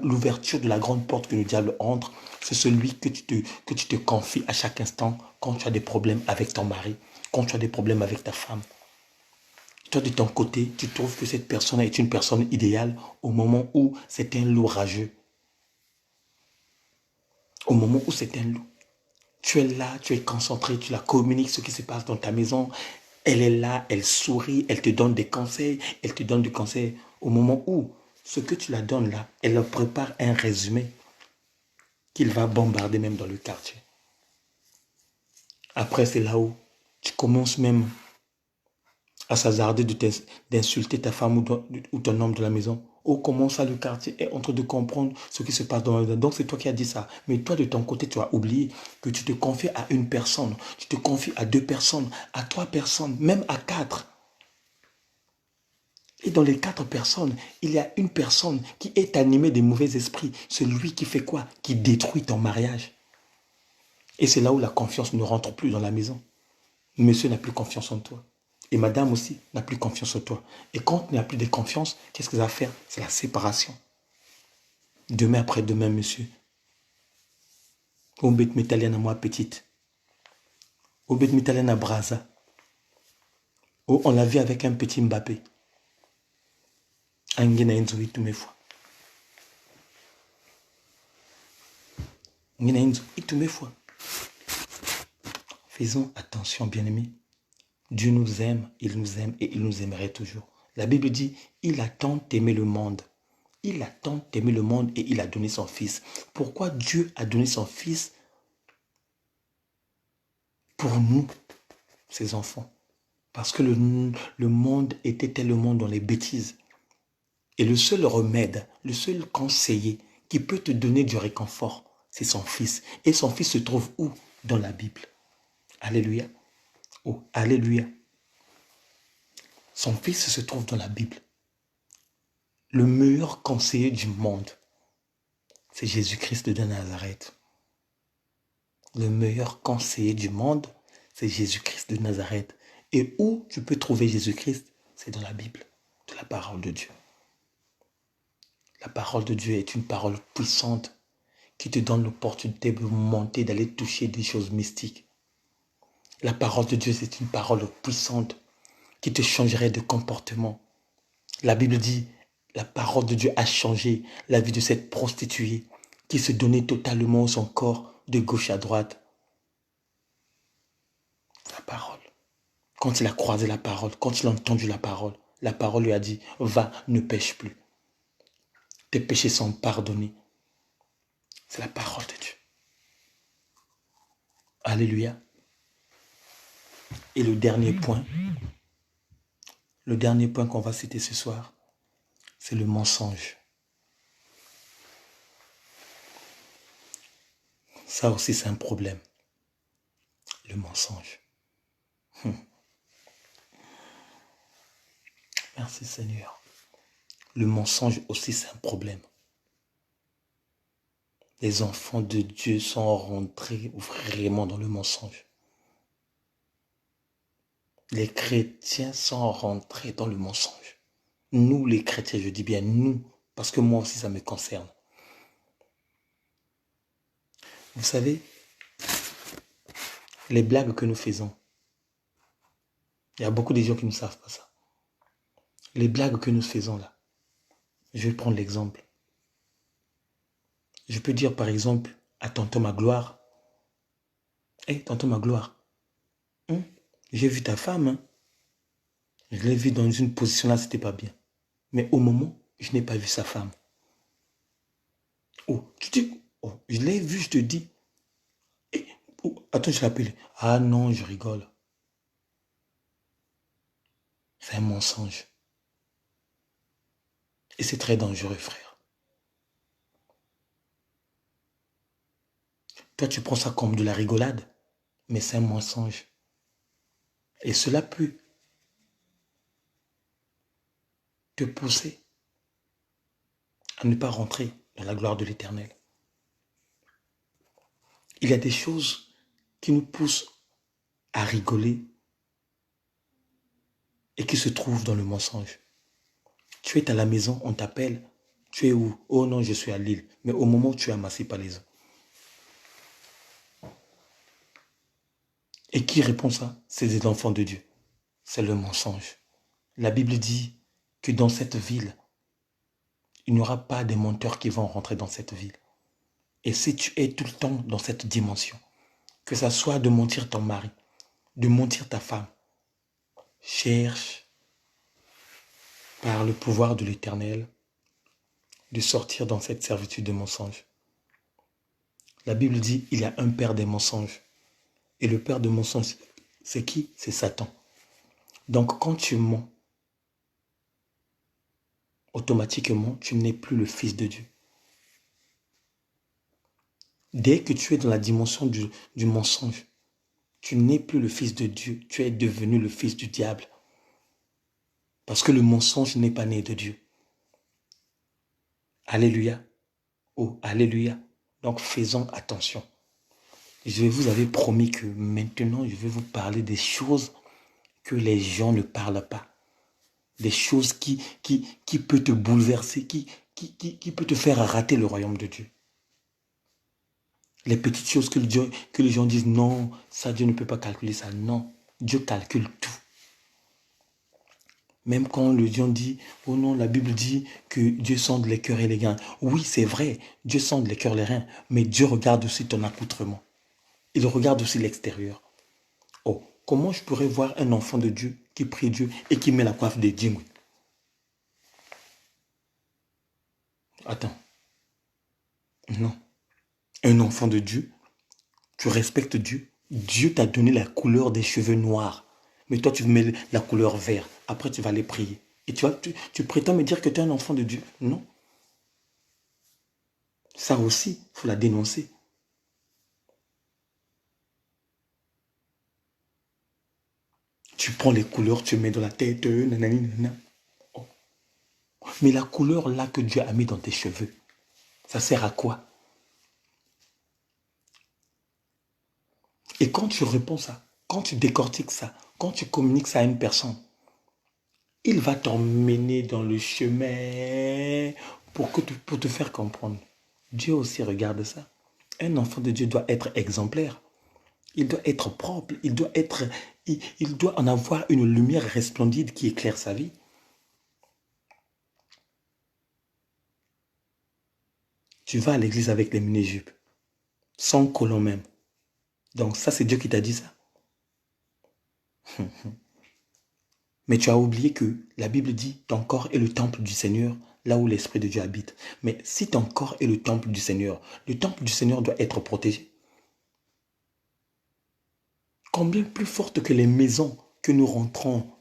S1: l'ouverture de la grande porte que le diable entre, c'est celui que tu te confies à chaque instant quand tu as des problèmes avec ton mari, quand tu as des problèmes avec ta femme. Toi, de ton côté, tu trouves que cette personne est une personne idéale au moment où c'est un loup rageux. Au moment où c'est un loup. Tu es là, tu es concentré, tu la communiques ce qui se passe dans ta maison. Elle est là, elle sourit, elle te donne des conseils, elle te donne des conseils. Au moment où ce que tu la donnes là, elle leur prépare un résumé qu'il va bombarder même dans le quartier. Après, c'est là où tu commences même à s'hasarder d'insulter ta femme ou ton homme de la maison. Oh, comment ça, le quartier est en train de comprendre ce qui se passe dans la maison. Donc, c'est toi qui as dit ça. Mais toi, de ton côté, tu as oublié que tu te confies à une personne, tu te confies à 2 personnes, à 3 personnes, même à 4. Et dans les 4 personnes, il y a une personne qui est animée des mauvais esprits. Celui qui fait quoi? Qui détruit ton mariage. Et c'est là où la confiance ne rentre plus dans la maison. Monsieur n'a plus confiance en toi. Et madame aussi n'a plus confiance en toi. Et quand il n'y a plus de confiance, qu'est-ce que ça va faire? C'est la séparation. Demain après-demain, monsieur. Au bête métallienne à moi petite. Au bête métallienne à Braza. Oh, on l'a vu avec un petit Mbappé. Angina Enzoui tous mes fois. Angina Enzoui tous mes fois. Faisons attention, bien-aimés. Dieu nous aime et il nous aimerait toujours. La Bible dit, il a tant aimé le monde. Il a tant aimé le monde et il a donné son fils. Pourquoi Dieu a donné son fils pour nous, ses enfants? Parce que le monde était tellement dans les bêtises. Et le seul remède, le seul conseiller qui peut te donner du réconfort, c'est son fils. Et son fils se trouve où? Dans la Bible. Alléluia. Oh, alléluia. Son fils se trouve dans la Bible. Le meilleur conseiller du monde, c'est Jésus-Christ de Nazareth. Le meilleur conseiller du monde, c'est Jésus-Christ de Nazareth. Et où tu peux trouver Jésus-Christ? C'est dans la Bible, de la parole de Dieu. La parole de Dieu est une parole puissante qui te donne l'opportunité de monter, d'aller toucher des choses mystiques. La parole de Dieu, c'est une parole puissante qui te changerait de comportement. La Bible dit, la parole de Dieu a changé la vie de cette prostituée qui se donnait totalement son corps de gauche à droite. La parole. Quand il a croisé la parole, quand il a entendu la parole lui a dit, va, ne pêche plus. Tes péchés sont pardonnés. C'est la parole de Dieu. Alléluia. Et le dernier point qu'on va citer ce soir, c'est le mensonge. Ça aussi, c'est un problème. Le mensonge. Merci Seigneur. Le mensonge aussi, c'est un problème. Les enfants de Dieu sont rentrés vraiment dans le mensonge. Les chrétiens sont rentrés dans le mensonge. Nous, les chrétiens, je dis bien nous, parce que moi aussi, ça me concerne. Vous savez, les blagues que nous faisons, il y a beaucoup de gens qui ne savent pas ça. Les blagues que nous faisons là, je vais prendre l'exemple. Je peux dire par exemple à tonton Magloire, hé, tonton Magloire, j'ai vu ta femme, hein. Je l'ai vue dans une position là, c'était pas bien. Mais au moment, je n'ai pas vu sa femme. Oh, tu dis, oh, je l'ai vue, je te dis. Eh, oh, attends, je l'appelle. Ah non, je rigole. C'est un mensonge. Et c'est très dangereux, frère. Toi, tu prends ça comme de la rigolade, mais c'est un mensonge. Et cela peut te pousser à ne pas rentrer dans la gloire de l'Éternel. Il y a des choses qui nous poussent à rigoler et qui se trouvent dans le mensonge. Tu es à la maison, on t'appelle. Tu es où? Oh non, je suis à Lille. Mais au moment où tu es amassé par les uns. Et qui répond ça? C'est les enfants de Dieu. C'est le mensonge. La Bible dit que dans cette ville, il n'y aura pas des menteurs qui vont rentrer dans cette ville. Et si tu es tout le temps dans cette dimension, que ça soit de mentir ton mari, de mentir ta femme, cherche par le pouvoir de l'Éternel de sortir dans cette servitude de mensonge. La Bible dit il y a un père des mensonges. Et le père des mensonges, c'est qui? C'est Satan. Donc quand tu mens, automatiquement, tu n'es plus le fils de Dieu. Dès que tu es dans la dimension du mensonge, tu n'es plus le fils de Dieu, tu es devenu le fils du diable. Parce que le mensonge n'est pas né de Dieu. Alléluia. Oh, alléluia. Donc faisons attention. Je vous avais promis que maintenant, je vais vous parler des choses que les gens ne parlent pas. Des choses qui peuvent te bouleverser, qui peut te faire rater le royaume de Dieu. Les petites choses que les gens disent, non, ça Dieu ne peut pas calculer ça. Non, Dieu calcule tout. Même quand les gens disent, oh non, la Bible dit que Dieu sonde les cœurs et les reins. Oui, c'est vrai, Dieu sonde les cœurs et les reins, mais Dieu regarde aussi ton accoutrement. Il regarde aussi l'extérieur. Oh, comment je pourrais voir un enfant de Dieu qui prie Dieu et qui met la coiffe des djingues? Attends. Non. Un enfant de Dieu, tu respectes Dieu. Dieu t'a donné la couleur des cheveux noirs. Mais toi, tu mets la couleur vert. Après, tu vas aller prier. Et tu prétends me dire que tu es un enfant de Dieu. Non. Ça aussi, il faut la dénoncer. Tu prends les couleurs, tu mets dans la tête. Nanani, nanana. Oh. Mais la couleur là que Dieu a mis dans tes cheveux, ça sert à quoi? Et quand tu réponds ça, quand tu décortiques ça, quand tu communiques ça à une personne, il va t'emmener dans le chemin pour te faire comprendre. Dieu aussi regarde ça. Un enfant de Dieu doit être exemplaire. Il doit être propre. Il doit en avoir une lumière resplendide qui éclaire sa vie. Tu vas à l'église avec les mini-jupes, sans collant même. Donc ça, c'est Dieu qui t'a dit ça. Mais tu as oublié que la Bible dit ton corps est le temple du Seigneur. là où l'Esprit de Dieu habite. Mais si ton corps est le temple du Seigneur doit être protégé. Combien plus forte que les maisons que nous rentrons,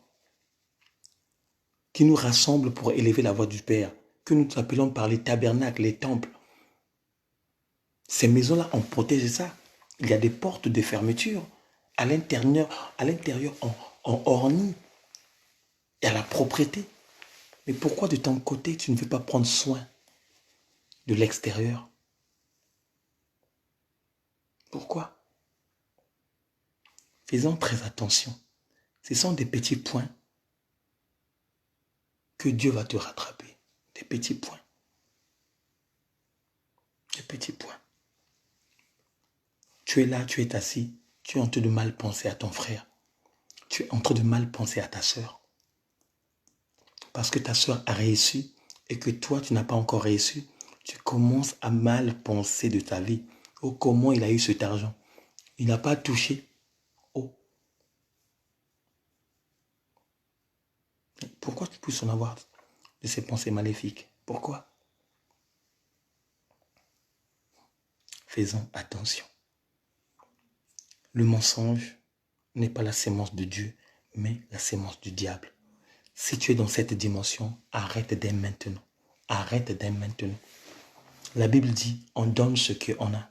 S1: qui nous rassemblent pour élever la voix du Père, que nous appelons par les tabernacles, les temples. Ces maisons-là, on protège ça. Il y a des portes de fermeture. À l'intérieur, on ornit. Il y a la propreté. Mais pourquoi de ton côté, tu ne veux pas prendre soin de l'extérieur? Pourquoi? Faisons très attention. Ce sont des petits points que Dieu va te rattraper. Des petits points. Des petits points. Tu es là, tu es assis, tu es en train de mal penser à ton frère. Tu es en train de mal penser à ta soeur. Parce que ta soeur a réussi et que toi, tu n'as pas encore réussi, tu commences à mal penser de ta vie. Oh, comment il a eu cet argent? Il n'a pas touché. Oh. Pourquoi tu peux en avoir de ces pensées maléfiques? Pourquoi? Faisons attention. Le mensonge n'est pas la sémence de Dieu, mais la sémence du diable. Si tu es dans cette dimension, arrête dès maintenant. Arrête dès maintenant. La Bible dit, on donne ce qu'on a.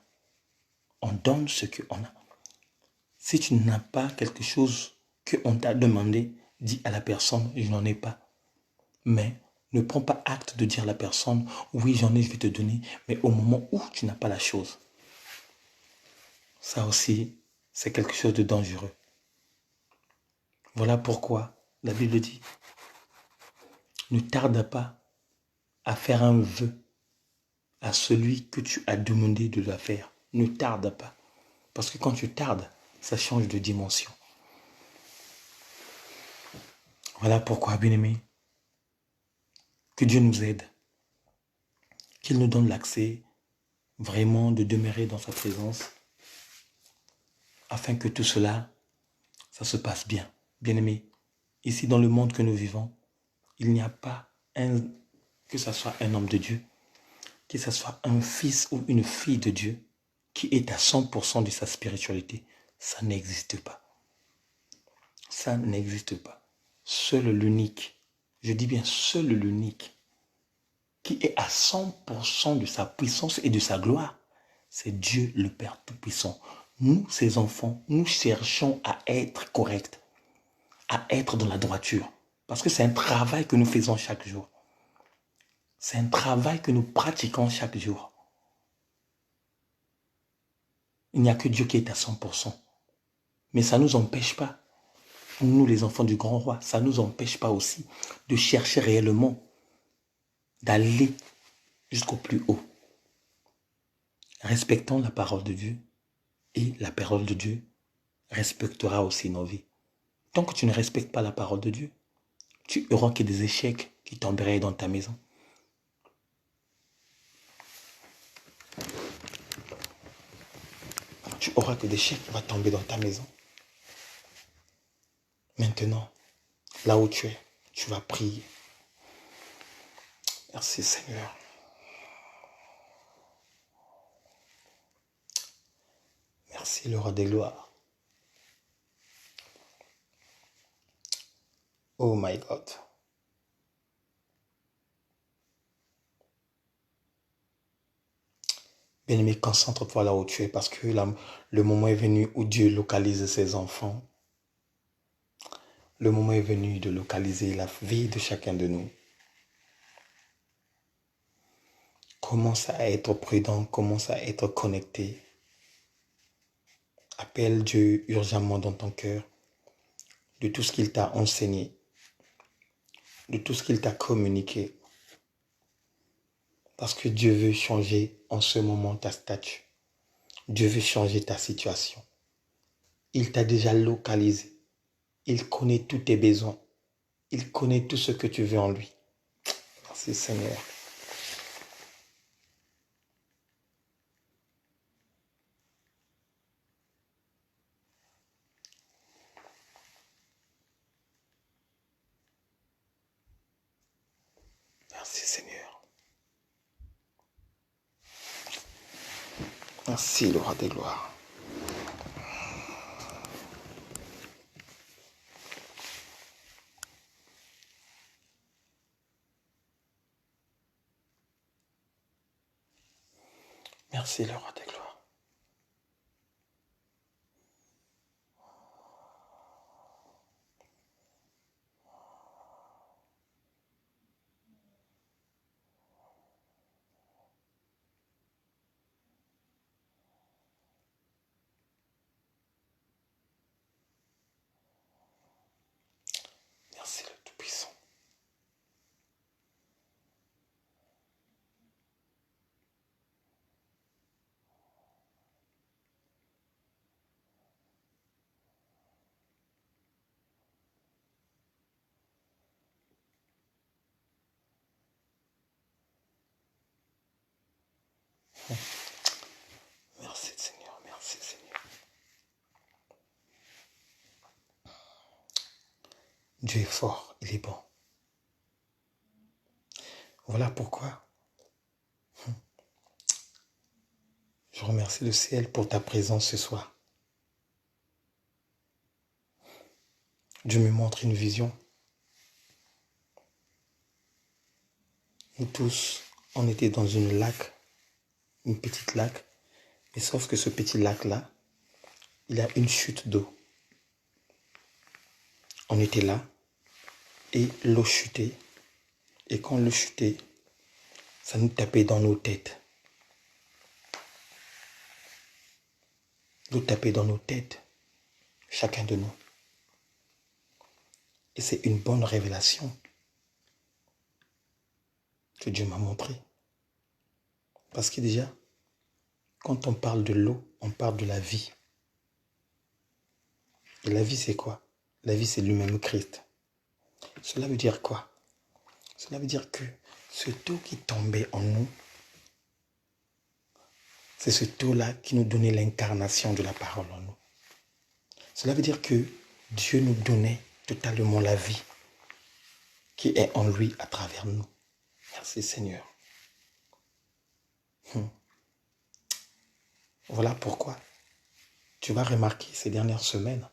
S1: On donne ce qu'on a. Si tu n'as pas quelque chose qu'on t'a demandé, dis à la personne, je n'en ai pas. Mais ne prends pas acte de dire à la personne, oui, j'en ai, je vais te donner, mais au moment où tu n'as pas la chose. Ça aussi, c'est quelque chose de dangereux. Voilà pourquoi la Bible dit, ne tarde pas à faire un vœu à celui que tu as demandé de le faire. Ne tarde pas. Parce que quand tu tardes, ça change de dimension. Voilà pourquoi, bien-aimé, que Dieu nous aide. Qu'il nous donne l'accès vraiment de demeurer dans sa présence afin que tout cela, ça se passe bien. Bien-aimé, ici dans le monde que nous vivons, il n'y a pas que ce soit un homme de Dieu, que ce soit un fils ou une fille de Dieu qui est à 100% de sa spiritualité. Ça n'existe pas. Ça n'existe pas. Seul l'unique, je dis bien seul l'unique, qui est à 100% de sa puissance et de sa gloire, c'est Dieu le Père Tout-Puissant. Nous, ses enfants, nous cherchons à être corrects, à être dans la droiture. Parce que c'est un travail que nous faisons chaque jour. C'est un travail que nous pratiquons chaque jour. Il n'y a que Dieu qui est à 100%. Mais ça ne nous empêche pas, nous les enfants du grand roi, ça ne nous empêche pas aussi de chercher réellement, d'aller jusqu'au plus haut. Respectons la parole de Dieu et la parole de Dieu respectera aussi nos vies. Tant que tu ne respectes pas la parole de Dieu, tu auras que des échecs qui tomberaient dans ta maison. Tu auras que des échecs qui vont tomber dans ta maison. Maintenant, là où tu es, tu vas prier. Merci Seigneur. Merci le roi des gloires. Oh my God. Bien-aimé, concentre-toi là où tu es parce que là, le moment est venu où Dieu localise ses enfants. Le moment est venu de localiser la vie de chacun de nous. Commence à être prudent, commence à être connecté. Appelle Dieu urgemment dans ton cœur de tout ce qu'il t'a enseigné, de tout ce qu'il t'a communiqué. Parce que Dieu veut changer en ce moment ta statue. Dieu veut changer ta situation. Il t'a déjà localisé. Il connaît tous tes besoins. Il connaît tout ce que tu veux en lui. Merci Seigneur. Merci Seigneur. Merci le roi des gloires. Merci le roi des gloires. Merci le Tout-Puissant. Merci Seigneur, merci Seigneur. Dieu est fort, il est bon. Voilà pourquoi je remercie le ciel pour ta présence ce soir. Dieu me montre une vision. Nous tous, on était dans une petite lac, mais sauf que ce petit lac-là, il a une chute d'eau. On était là et l'eau chutait. Et quand l'eau chutait, ça nous tapait dans nos têtes. L'eau tapait dans nos têtes, chacun de nous. Et c'est une bonne révélation que Dieu m'a montrée. Parce que déjà, quand on parle de l'eau, on parle de la vie. Et la vie, c'est quoi? La vie, c'est lui-même Christ. Cela veut dire quoi? Cela veut dire que ce eau qui tombait en nous, c'est ce eau-là qui nous donnait l'incarnation de la parole en nous. Cela veut dire que Dieu nous donnait totalement la vie qui est en lui à travers nous. Merci Seigneur. Voilà pourquoi tu vas remarquer ces dernières semaines,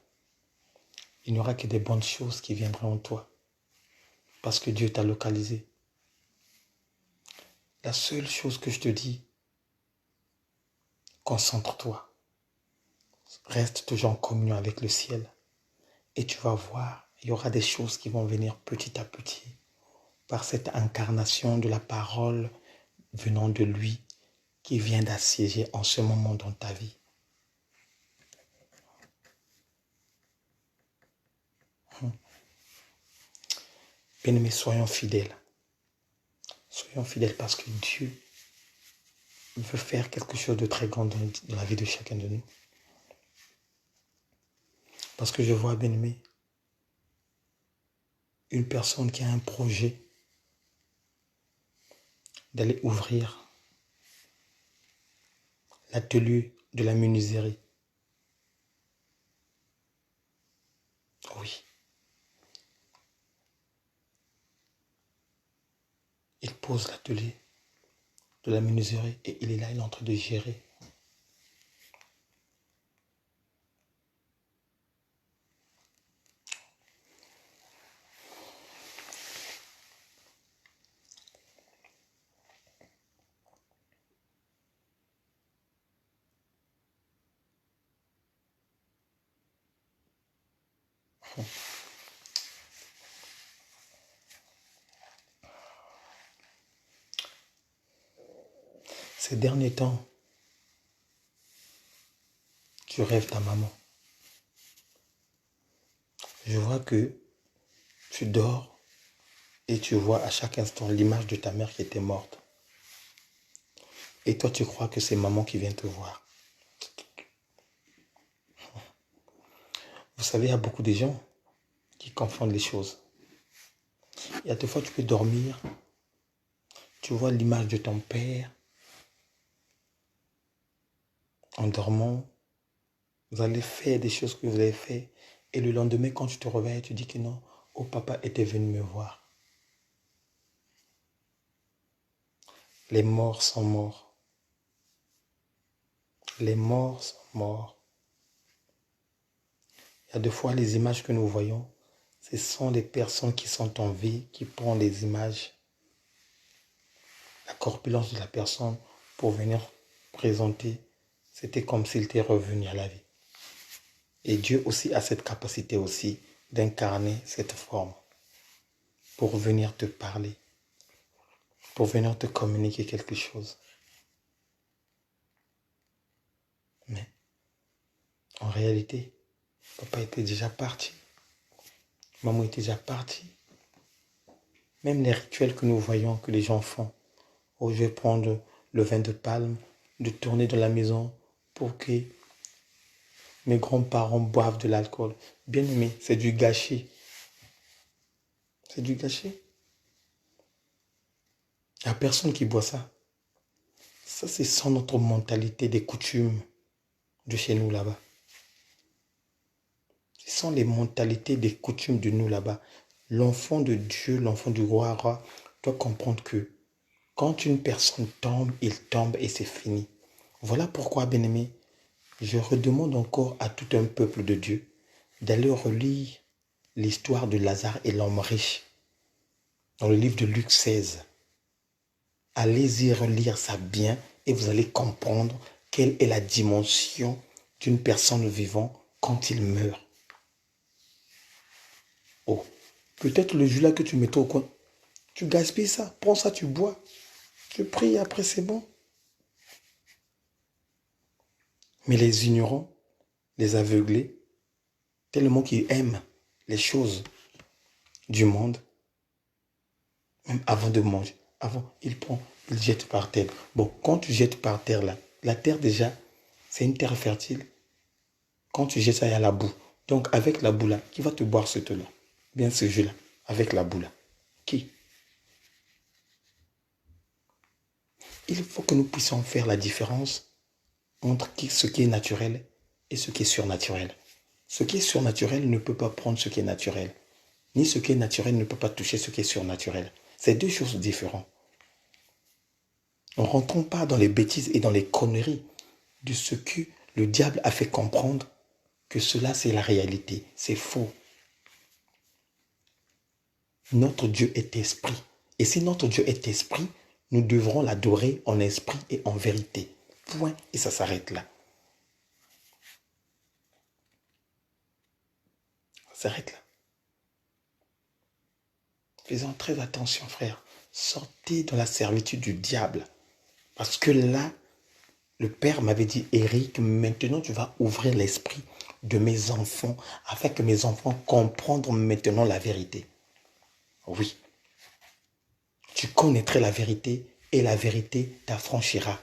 S1: il n'y aura que des bonnes choses qui viendront en toi. Parce que Dieu t'a localisé. La seule chose que je te dis, concentre-toi. Reste toujours en communion avec le ciel. Et tu vas voir, il y aura des choses qui vont venir petit à petit par cette incarnation de la parole venant de lui qui vient d'assiéger en ce moment dans ta vie. Bien-aimés, soyons fidèles. Soyons fidèles parce que Dieu veut faire quelque chose de très grand dans la vie de chacun de nous. Parce que je vois, bien-aimé, une personne qui a un projet d'aller ouvrir l'atelier de la menuiserie. Oui. Il pose l'atelier de la menuiserie et il est là, il est en train de gérer. Ces derniers temps, tu rêves ta maman. Je vois que tu dors et tu vois à chaque instant l'image de ta mère qui était morte. Et toi, tu crois que c'est maman qui vient te voir. Vous savez, il y a beaucoup de gens qui confondent les choses. Il y a des fois, tu peux dormir, tu vois l'image de ton père en dormant. Vous allez faire des choses que vous avez fait. Et le lendemain, quand tu te réveilles, tu dis que non, oh, papa était venu me voir. Les morts sont morts. Les morts sont morts. Il y a des fois les images que nous voyons, ce sont les personnes qui sont en vie qui prennent les images, la corpulence de la personne pour venir présenter. C'était comme s'il était revenu à la vie. Et Dieu aussi a cette capacité aussi d'incarner cette forme pour venir te parler, pour venir te communiquer quelque chose. Mais en réalité, papa était déjà parti, maman était déjà partie. Même les rituels que nous voyons que les gens font, oh, je vais prendre le vin de palme, de tourner dans la maison pour que mes grands-parents boivent de l'alcool. Bien aimé, c'est du gâchis. C'est du gâchis. Il n'y a personne qui boit ça. Ça, c'est sans notre mentalité des coutumes de chez nous là-bas. Ce sont les mentalités des coutumes de nous là-bas. L'enfant de Dieu, l'enfant du roi doit comprendre que quand une personne tombe, il tombe et c'est fini. Voilà pourquoi, bien-aimé, je redemande encore à tout un peuple de Dieu d'aller relire l'histoire de Lazare et l'homme riche dans le livre de Luc 16. Allez-y relire ça bien et vous allez comprendre quelle est la dimension d'une personne vivante quand il meurt. Oh, peut-être le jus là que tu mets au coin, tu gaspilles ça, prends ça, tu bois, tu pries, après c'est bon. Mais les ignorants, les aveuglés, tellement qu'ils aiment les choses du monde, même avant de manger, ils jettent par terre. Bon, quand tu jettes par terre là, la terre déjà, c'est une terre fertile. Quand tu jettes ça, il y a la boue. Donc avec la boue là, qui va te boire ce là? Bien ce jus là, avec la boue là. Qui? Il faut que nous puissions faire la différence entre ce qui est naturel et ce qui est surnaturel. Ce qui est surnaturel ne peut pas prendre ce qui est naturel. Ni ce qui est naturel ne peut pas toucher ce qui est surnaturel. C'est deux choses différentes. Ne rentrons pas dans les bêtises et dans les conneries de ce que le diable a fait comprendre que cela c'est la réalité. C'est faux. Notre Dieu est esprit. Et si notre Dieu est esprit, nous devrons l'adorer en esprit et en vérité. Point. Et ça s'arrête là. Ça s'arrête là. Faisons très attention, frère. Sortez de la servitude du diable. Parce que là, le Père m'avait dit, Eric, maintenant tu vas ouvrir l'esprit de mes enfants afin que mes enfants comprennent maintenant la vérité. Oui. Tu connaîtrais la vérité et la vérité t'affranchira.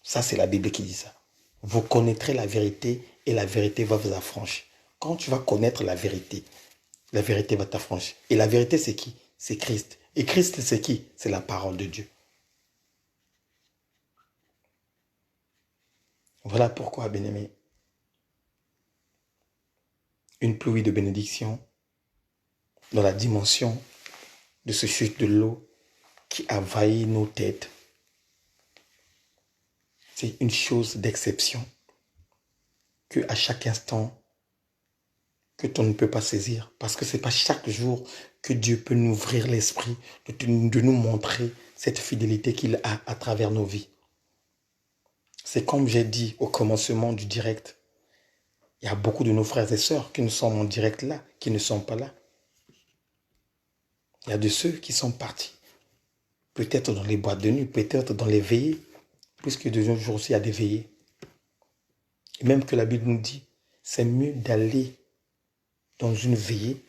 S1: Ça, c'est la Bible qui dit ça. Vous connaîtrez la vérité et la vérité va vous affranchir. Quand tu vas connaître la vérité va t'affranchir. Et la vérité, c'est qui? C'est Christ. Et Christ, c'est qui? C'est la parole de Dieu. Voilà pourquoi, bien-aimé, une pluie de bénédiction dans la dimension de ce chute de l'eau qui envahit nos têtes. C'est une chose d'exception que à chaque instant, que tu ne peux pas saisir. Parce que ce n'est pas chaque jour que Dieu peut nous ouvrir l'esprit, de nous montrer cette fidélité qu'il a à travers nos vies. C'est comme j'ai dit au commencement du direct. Il y a beaucoup de nos frères et sœurs qui ne sont en direct là, qui ne sont pas là. Il y a de ceux qui sont partis. Peut-être dans les boîtes de nuit, peut-être dans les veillées, puisque de nos jours aussi il y a des veillées. Et même que la Bible nous dit, c'est mieux d'aller dans une veillée,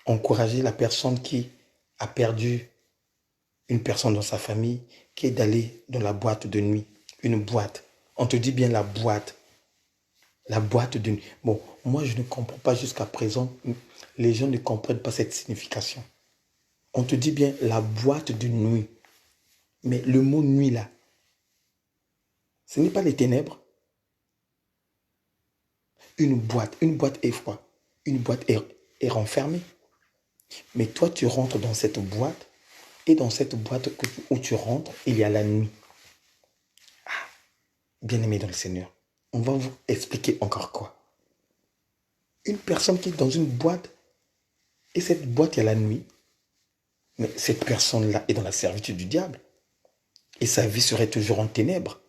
S1: encourager la personne qui a perdu une personne dans sa famille, qui est d'aller dans la boîte de nuit. Une boîte. On te dit bien la boîte. La boîte de nuit. Bon, moi je ne comprends pas jusqu'à présent. Les gens ne comprennent pas cette signification. On te dit bien la boîte de nuit. Mais le mot nuit là, ce n'est pas les ténèbres. Une boîte est froide. Une boîte est renfermée. Mais toi, tu rentres dans cette boîte Et dans cette boîte où tu rentres, il y a la nuit. Bien-aimé dans le Seigneur, on va vous expliquer encore quoi. Une personne qui est dans une boîte, et cette boîte, il y a la nuit, mais cette personne-là est dans la servitude du diable. Et sa vie serait toujours en ténèbres.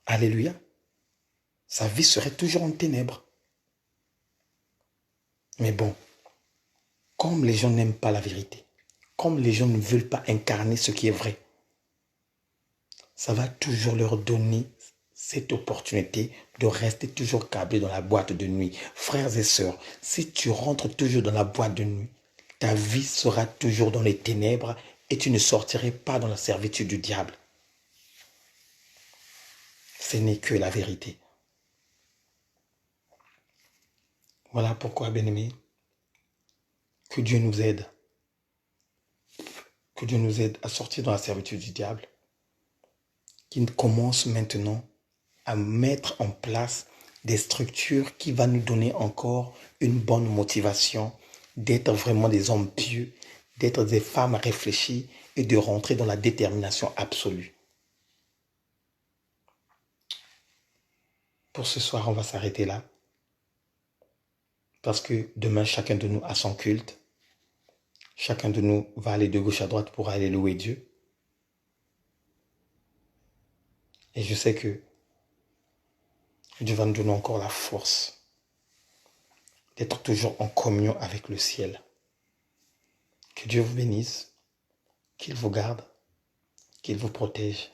S1: Alléluia. Sa vie serait toujours en ténèbres. Mais bon, comme les gens n'aiment pas la vérité, comme les gens ne veulent pas incarner ce qui est vrai, ça va toujours leur donner cette opportunité de rester toujours câblé dans la boîte de nuit. Frères et sœurs, si tu rentres toujours dans la boîte de nuit, ta vie sera toujours dans les ténèbres et tu ne sortirais pas dans la servitude du diable. Ce n'est que la vérité. Voilà pourquoi, bien-aimés, que Dieu nous aide. Que Dieu nous aide à sortir dans la servitude du diable. Qu'il commence maintenant à mettre en place des structures qui vont nous donner encore une bonne motivation d'être vraiment des hommes pieux, d'être des femmes réfléchies et de rentrer dans la détermination absolue. Pour ce soir, on va s'arrêter là. Parce que demain, chacun de nous a son culte. Chacun de nous va aller de gauche à droite pour aller louer Dieu. Et je sais que Dieu va nous donner encore la force d'être toujours en communion avec le ciel. Que Dieu vous bénisse, qu'il vous garde, qu'il vous protège.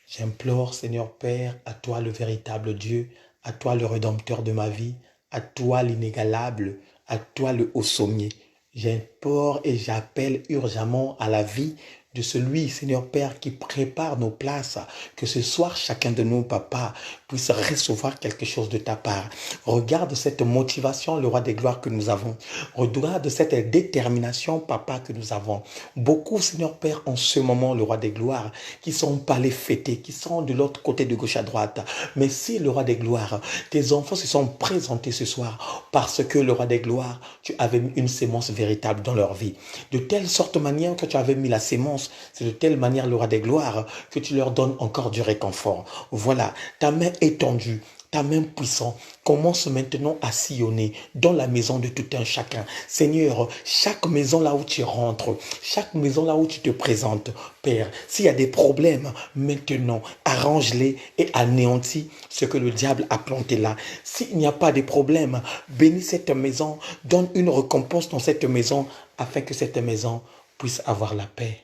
S1: J'implore, Seigneur Père, à toi le véritable Dieu, à toi le Rédempteur de ma vie, à toi l'inégalable, à toi le haut sommier. J'implore et j'appelle urgemment à la vie de celui, Seigneur Père, qui prépare nos places, que ce soir, chacun de nous, papa, puisse recevoir quelque chose de ta part. Regarde cette motivation, le roi des gloires, que nous avons. Regarde cette détermination, papa, que nous avons. Beaucoup, Seigneur Père, en ce moment, le roi des gloires, qui sont pas les fêtés, qui sont de l'autre côté de gauche à droite. Mais si, le roi des gloires, tes enfants se sont présentés ce soir, parce que, le roi des gloires, tu avais mis une sémence véritable dans leur vie. De telle sorte manière que tu avais mis la sémence, c'est de telle manière, le roi des gloires, que tu leur donnes encore du réconfort. Voilà, ta main étendue, ta main puissante commence maintenant à sillonner dans la maison de tout un chacun. Seigneur, chaque maison là où tu rentres, chaque maison là où tu te présentes, Père, s'il y a des problèmes, maintenant, arrange-les et anéantis ce que le diable a planté là. S'il n'y a pas de problème, bénis cette maison, donne une récompense dans cette maison, afin que cette maison puisse avoir la paix.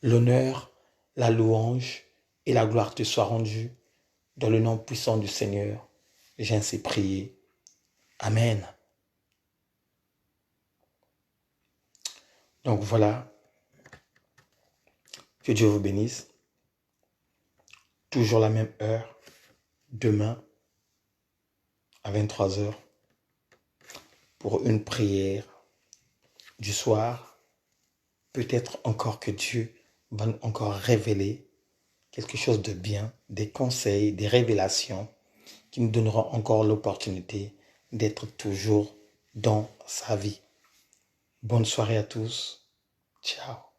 S1: L'honneur, la louange et la gloire te soient rendues dans le nom puissant du Seigneur. J'ai ainsi prié. Amen. Donc voilà, que Dieu vous bénisse. Toujours la même heure, demain à 23h, pour une prière du soir. Peut-être encore que Dieu va nous encore révéler quelque chose de bien, des conseils, des révélations qui nous donneront encore l'opportunité d'être toujours dans sa vie. Bonne soirée à tous. Ciao.